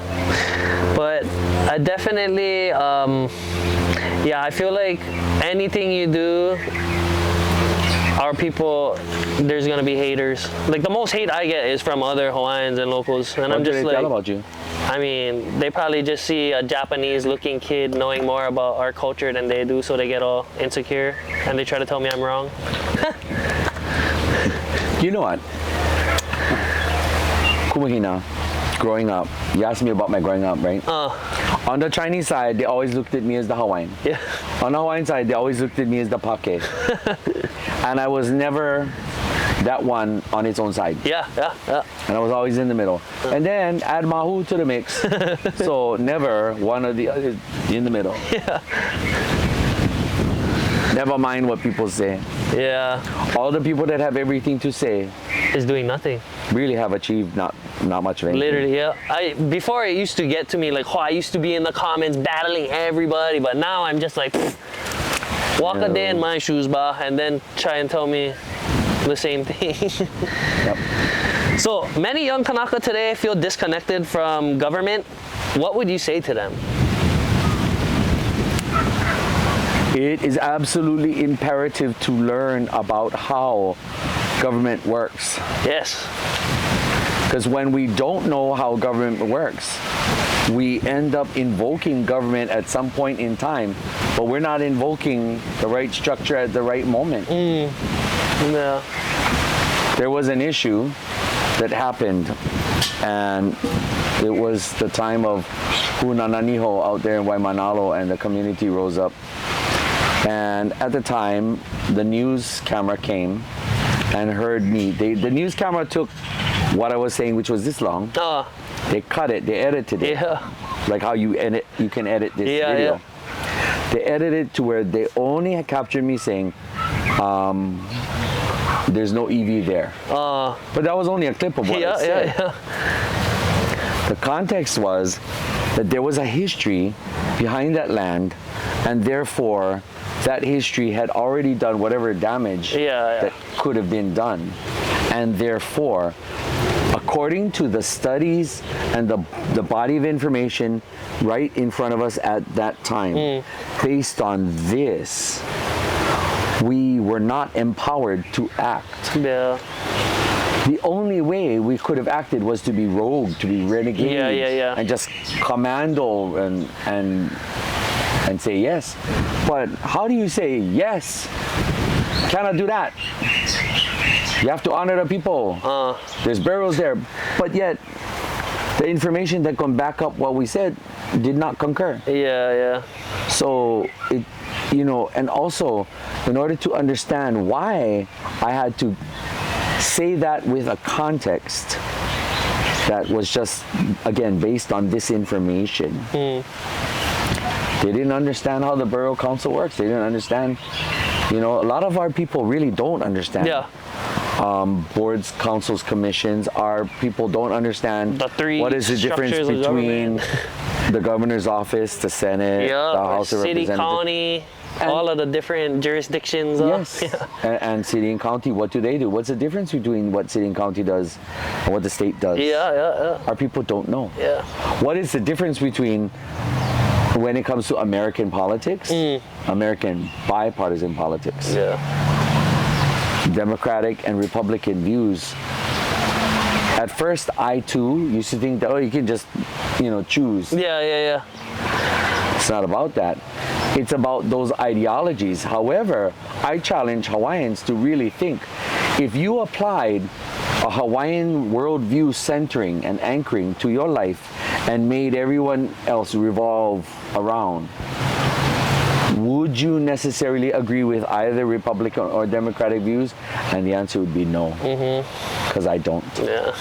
But I definitely, I feel like anything you do, our people, there's gonna be haters. Like the most hate I get is from other Hawaiians and locals, and I'm just like, tell about you? I mean, they probably just see a Japanese-looking kid knowing more about our culture than they do, so they get all insecure and they try to tell me I'm wrong. You know what? Kumu Hina, growing up, you asked me about my growing up, right? On the Chinese side, they always looked at me as the Hawaiian. On the Hawaiian side, they always looked at me as the Pake. And I was never that one on its own side. And I was always in the middle. And then add Mahu to the mix. So never one or the other in the middle. Never mind what people say. All the people that have everything to say is doing nothing. Really have achieved not much of anything. Literally, before it used to get to me like, I used to be in the comments battling everybody, but now I'm just like, walk a day in my shoes, ba, and then try and tell me the same thing. So many young Kanaka today feel disconnected from government. What would you say to them? It is absolutely imperative to learn about how government works. Because when we don't know how government works, we end up invoking government at some point in time, but we're not invoking the right structure at the right moment. There was an issue that happened, and it was the time of Hunananiho out there in Waimanalo, and the community rose up. And at the time, the news camera came and heard me. The news camera took what I was saying, which was this long. They cut it, they edited it. Like how you can edit this video. They edited it to where they only had captured me saying, there's no EV there. But that was only a clip of what I said. The context was that there was a history behind that land, and therefore that history had already done whatever damage that could have been done. And therefore, according to the studies and the body of information right in front of us at that time, based on this, we were not empowered to act. The only way we could have acted was to be rogue, to be renegade, and just commando and say yes. But how do you say yes? Cannot do that. You have to honor the people. There's burials there. But yet, the information that can back up what we said did not concur. Yeah. So it, you know, and also in order to understand why I had to say that with a context that was just, again, based on this information. They didn't understand how the Borough Council works. They didn't understand, you know, a lot of our people really don't understand. Yeah. Boards, councils, commissions, our people don't understand what is the difference between the governor's office, the Senate, the House of City, Representatives. County, all of the different jurisdictions. Yes, and city and county, what do they do? What's the difference between what city and county does and what the state does? Yeah. Our people don't know. Yeah. What is the difference between, when it comes to American politics, American bipartisan politics? Yeah. Democratic and Republican views. At first, I too used to think that, oh, you can just, you know, choose. Yeah. It's not about that. It's about those ideologies. However, I challenge Hawaiians to really think, if you applied a Hawaiian worldview centering and anchoring to your life and made everyone else revolve around, would you necessarily agree with either Republican or Democratic views? And the answer would be no, because I don't. Yeah.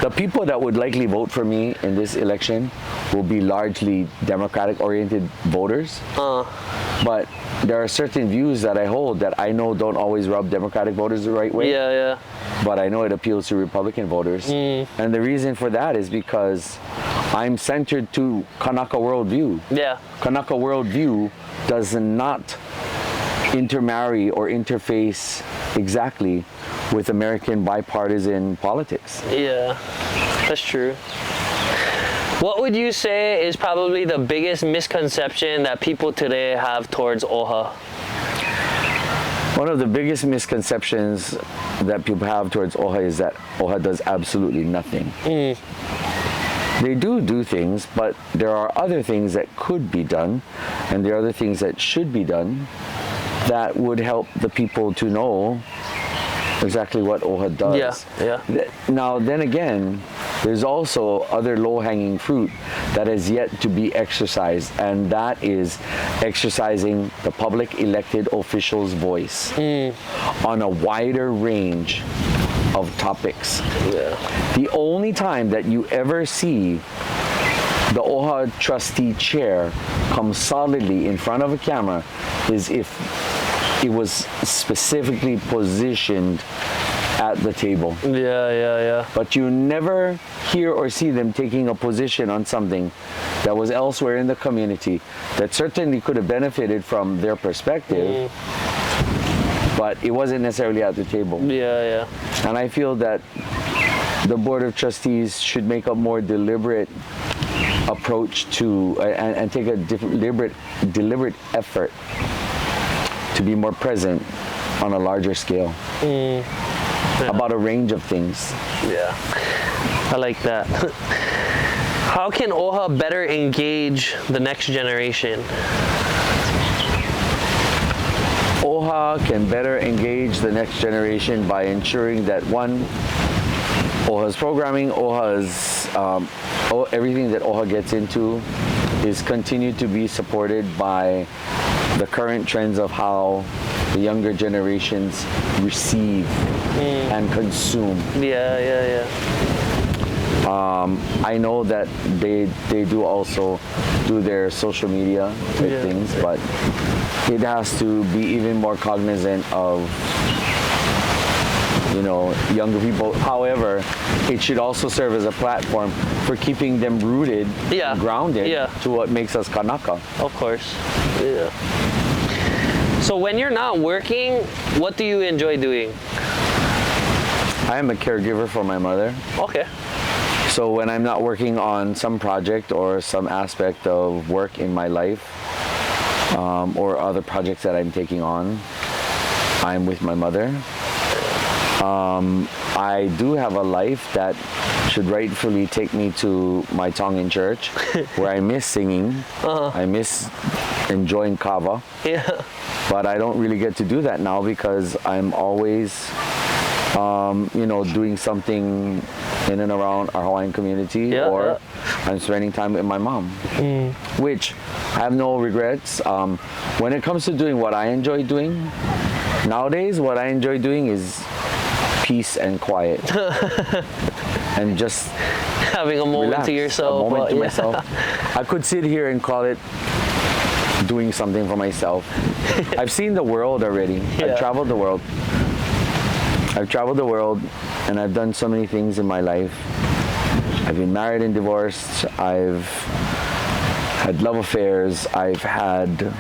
The people that would likely vote for me in this election will be largely Democratic-oriented voters. But there are certain views that I hold that I know don't always rub Democratic voters the right way. Yeah. But I know it appeals to Republican voters. And the reason for that is because I'm centered to Kanaka worldview. Yeah. Kanaka worldview does not intermarry or interface exactly with American bipartisan politics. Yeah, that's true. What would you say is probably the biggest misconception that people today have towards OHA? One of the biggest misconceptions that people have towards OHA is that OHA does absolutely nothing. They do things, but there are other things that could be done, and there are other things that should be done that would help the people to know exactly what OHA does. Yeah. Now, then again, there's also other low-hanging fruit that has yet to be exercised, and that is exercising the public elected official's voice on a wider range of topics. Yeah. The only time that you ever see the OHA trustee chair come solidly in front of a camera is if it was specifically positioned at the table. Yeah. But you never hear or see them taking a position on something that was elsewhere in the community that certainly could have benefited from their perspective, but it wasn't necessarily at the table. Yeah. And I feel that the Board of Trustees should make a more deliberate approach to and take a deliberate effort to be more present on a larger scale about a range of things. Yeah, I like that. How can OHA better engage the next generation? OHA can better engage the next generation by ensuring that, one, OHA's programming, everything that OHA gets into is continued to be supported by the current trends of how the younger generations receive and consume. Yeah. I know that they do also do their social media things, but it has to be even more cognizant of, you know, younger people. However, it should also serve as a platform for keeping them rooted and grounded to what makes us Kanaka. Of course. Yeah. So when you're not working, what do you enjoy doing? I am a caregiver for my mother. Okay. So when I'm not working on some project or some aspect of work in my life, or other projects that I'm taking on, I'm with my mother. I do have a life that should rightfully take me to my Tongan church, where I miss singing. I miss enjoying kava. Yeah. But I don't really get to do that now because I'm always, you know, doing something in and around our Hawaiian community, or I'm spending time with my mom, which I have no regrets. When it comes to doing what I enjoy doing, nowadays what I enjoy doing is peace and quiet. And just having a moment relax, to yourself. A moment to myself. I could sit here and call it doing something for myself. I've seen the world already. I've traveled the world. And I've done so many things in my life. I've been married and divorced. I've had love affairs. I've had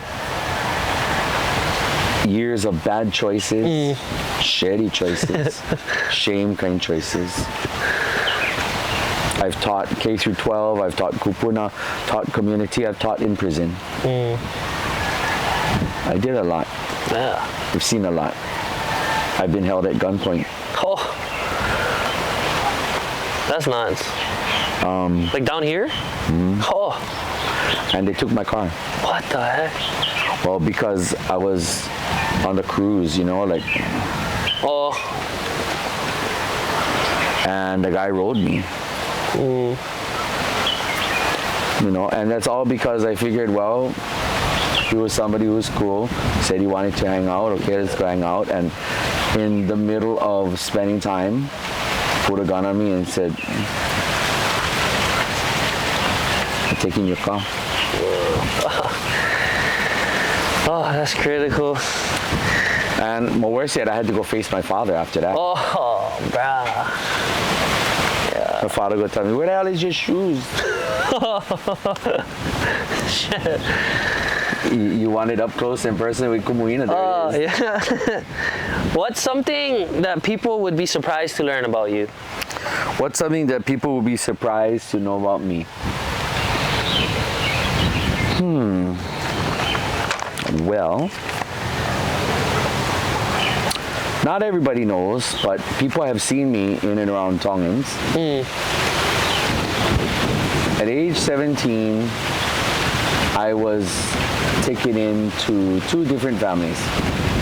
years of bad choices, shitty choices, shame kind choices. I've taught K through 12, I've taught kupuna, taught community, I've taught in prison. I did a lot. Yeah. I've seen a lot. I've been held at gunpoint. Oh. That's nuts. Like down here? Oh. And they took my car. What the heck? Well, because I was on the cruise, you know, like. Oh. And the guy rode me. You know, and that's all because I figured, well, he was somebody who was cool, said he wanted to hang out. Okay, let's go hang out. And in the middle of spending time, put a gun on me and said, I'm taking your car. Oh, that's critical. And my worst yet, I had to go face my father after that. Oh, bruh. My father would tell me, where the hell is your shoes? Shit. You want it up close and personal with Kumu Hina, there it is. Yeah. What's something that people would be surprised to learn about you? What's something that people would be surprised to know about me? Well, not everybody knows, but people have seen me in and around Tongans. At age 17, I was taken into two different families.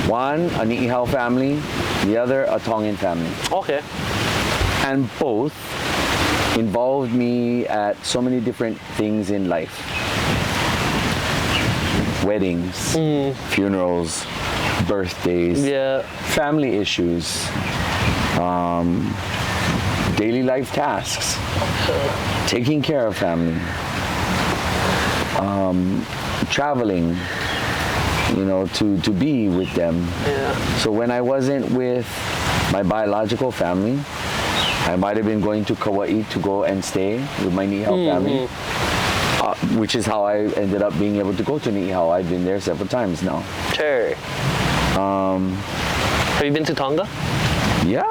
One, a Ni'ihau family, the other, a Tongan family. Okay. And both involved me at so many different things in life. Weddings, funerals, birthdays, family issues, daily life tasks, taking care of family, traveling, you know, to be with them. Yeah. So when I wasn't with my biological family, I might have been going to Kauai to go and stay with my Ni'ihau family, which is how I ended up being able to go to Ni'ihau. I've been there several times now. Sure. Have you been to Tonga? Yeah.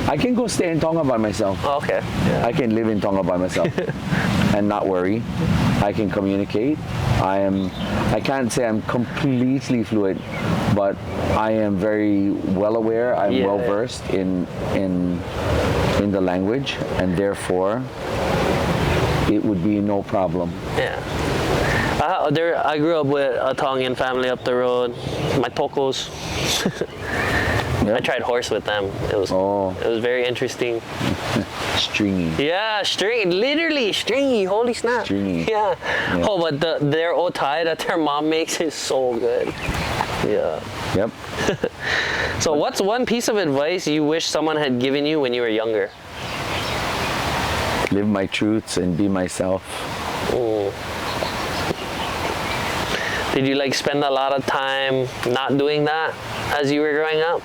I can go stay in Tonga by myself. Oh, okay. Yeah. I can live in Tonga by myself and not worry. I can communicate. I can't say I'm completely fluent, but I am very well aware. I'm well versed in the language, and therefore it would be no problem. Yeah. I grew up with a Tongan family up the road. My tokos. Yep. I tried horse with them. It was very interesting. Stringy. Yeah, literally stringy. Holy snap. Stringy. Yeah. Oh, but their otai that their mom makes is so good. Yeah. Yep. So what's one piece of advice you wish someone had given you when you were younger? Live my truths and be myself. Did you like spend a lot of time not doing that as you were growing up?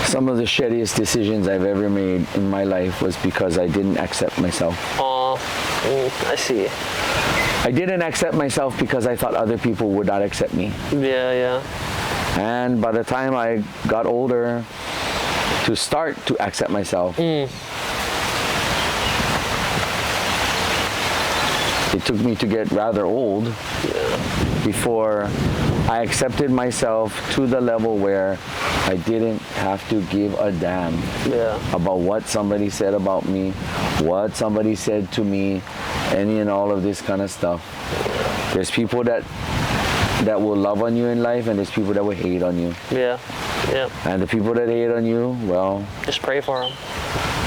Some of the shittiest decisions I've ever made in my life was because I didn't accept myself. Oh, I see. I didn't accept myself because I thought other people would not accept me. Yeah. And by the time I got older to start to accept myself, it took me to get rather old before I accepted myself to the level where I didn't have to give a damn about what somebody said about me, what somebody said to me, any and all of this kind of stuff. There's people that that will love on you in life, and there's people that will hate on you. Yeah. Yeah. And the people that hate on you, well, just pray for them.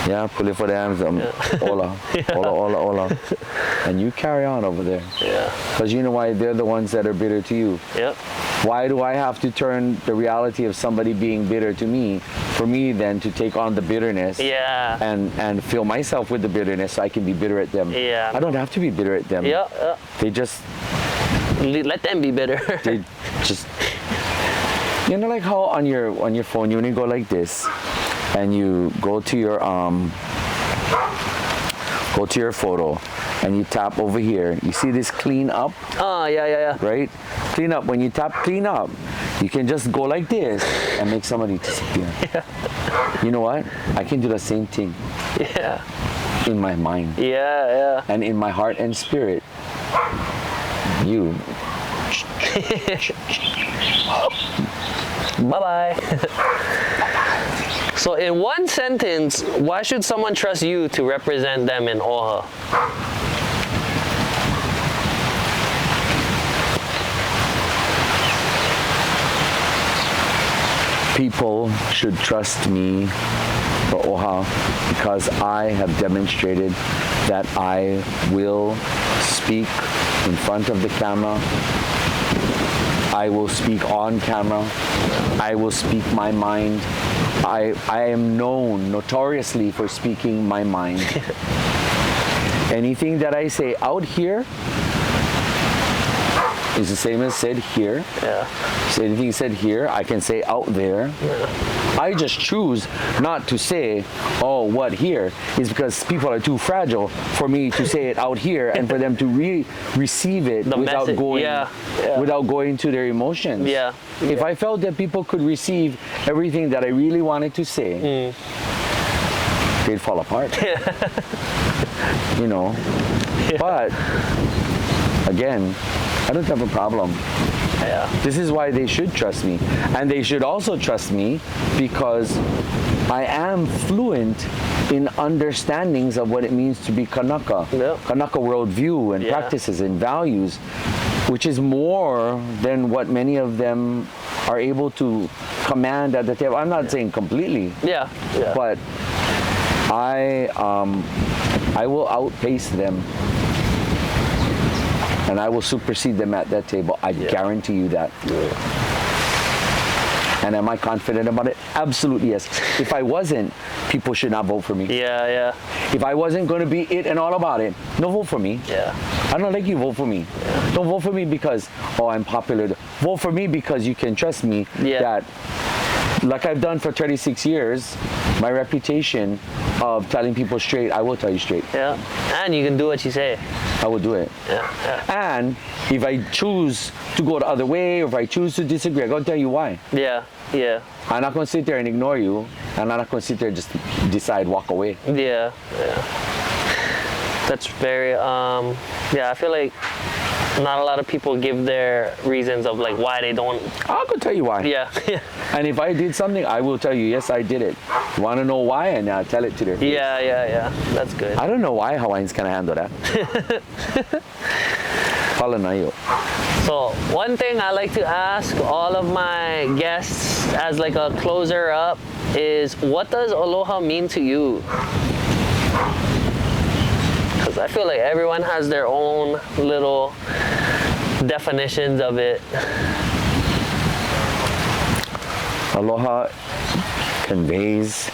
Yeah, pull it for the hands. Ola, ola. And you carry on over there. Yeah. Because you know why? They're the ones that are bitter to you. Yep. Why do I have to turn the reality of somebody being bitter to me, for me then to take on the bitterness? Yeah. And fill myself with the bitterness so I can be bitter at them? Yeah. I don't have to be bitter at them. Yeah. They just... let them be bitter. They just... You know, like how on your phone, you only go like this, and you go to your photo, and you tap over here. You see this clean up? Oh, yeah. Right? Clean up. When you tap clean up, you can just go like this and make somebody disappear. Yeah. You know what? I can do the same thing. Yeah. In my mind. Yeah. And in my heart and spirit. You. Bye-bye. So in one sentence, why should someone trust you to represent them in OHA? People should trust me for OHA because I have demonstrated that I will speak in front of the camera. I will speak on camera. I will speak my mind. I am known notoriously for speaking my mind. Anything that I say out here is the same as said here. Yeah. So anything said here, I can say out there. Yeah. I just choose not to say, oh, what here, is because people are too fragile for me to say it out here and for them to receive it without going to their emotions. Yeah. If I felt that people could receive everything that I really wanted to say, they'd fall apart. You know. Yeah. But again, I don't have a problem. Yeah. This is why they should trust me. And they should also trust me because I am fluent in understandings of what it means to be Kanaka. Yeah. Kanaka worldview and practices and values, which is more than what many of them are able to command at the table. I'm not saying completely. Yeah. But I will outpace them. And I will supersede them at that table. I guarantee you that. Yeah. And am I confident about it? Absolutely, yes. If I wasn't, people should not vote for me. Yeah. If I wasn't going to be it and all about it, don't vote for me. Yeah. I don't like you, vote for me. Yeah. Don't vote for me because, oh, I'm popular. Vote for me because you can trust me that, like I've done for 36 years, my reputation of telling people straight, I will tell you straight. Yeah. And you can do what you say. I will do it. Yeah. And if I choose to go the other way, or if I choose to disagree, I'm going to tell you why. Yeah. I'm not going to sit there and ignore you, and I'm not going to sit there and just decide, walk away. Yeah. That's very, I feel like not a lot of people give their reasons of like why they don't. I'll go tell you why. Yeah. And if I did something, I will tell you, yes, I did it. You want to know why? And I'll tell it to their face. Yeah. That's good. I don't know why Hawaiians can handle that. So one thing I like to ask all of my guests as like a closer up is, what does aloha mean to you? Because I feel like everyone has their own little definitions of it. Aloha conveys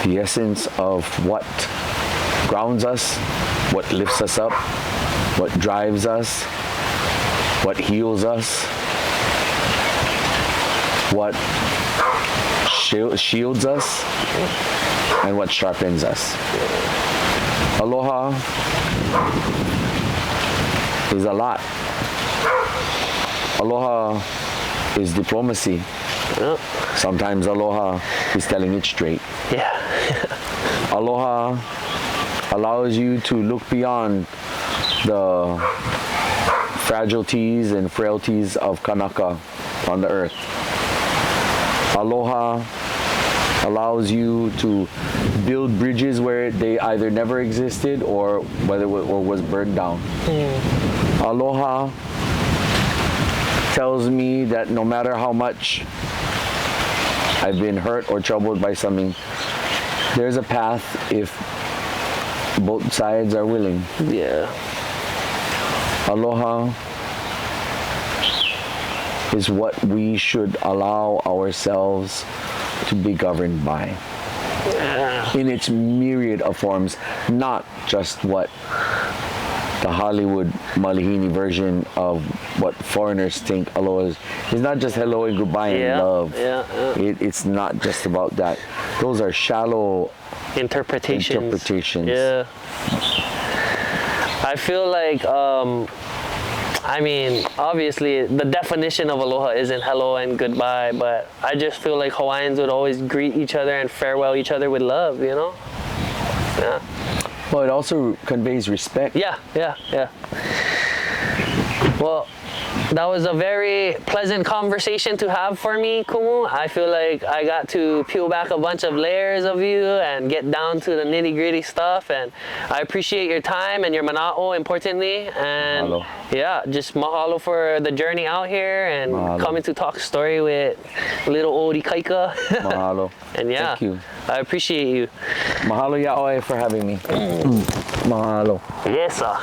the essence of what grounds us, what lifts us up, what drives us, what heals us, what shields us, and what sharpens us. Aloha is a lot. Aloha is diplomacy. Sometimes aloha is telling it straight. Yeah. Aloha allows you to look beyond the fragilities and frailties of Kanaka on the earth. Aloha allows you to build bridges where they either never existed or whether or was burned down. Aloha tells me that no matter how much I've been hurt or troubled by something, there's a path if both sides are willing. Yeah. Aloha is what we should allow ourselves to be governed by. Yeah. In its myriad of forms, not just what the Hollywood Malihini version of what foreigners think aloha is. It's not just hello and goodbye and love. It's not just about that. Those are shallow interpretations. Yeah. I feel like, I mean, obviously the definition of aloha isn't hello and goodbye, but I just feel like Hawaiians would always greet each other and farewell each other with love, you know? Yeah. Well, it also conveys respect. Yeah. Well, that was a very pleasant conversation to have for me, Kumu. I feel like I got to peel back a bunch of layers of you and get down to the nitty-gritty stuff, and I appreciate your time and your manaʻo, importantly, and mahalo. Yeah, just mahalo for the journey out here and mahalo. Coming to talk story with little Ori Kaika. Mahalo. And yeah, thank you. I appreciate you. Mahalo ya'oi for having me. Mahalo. Yes, sir.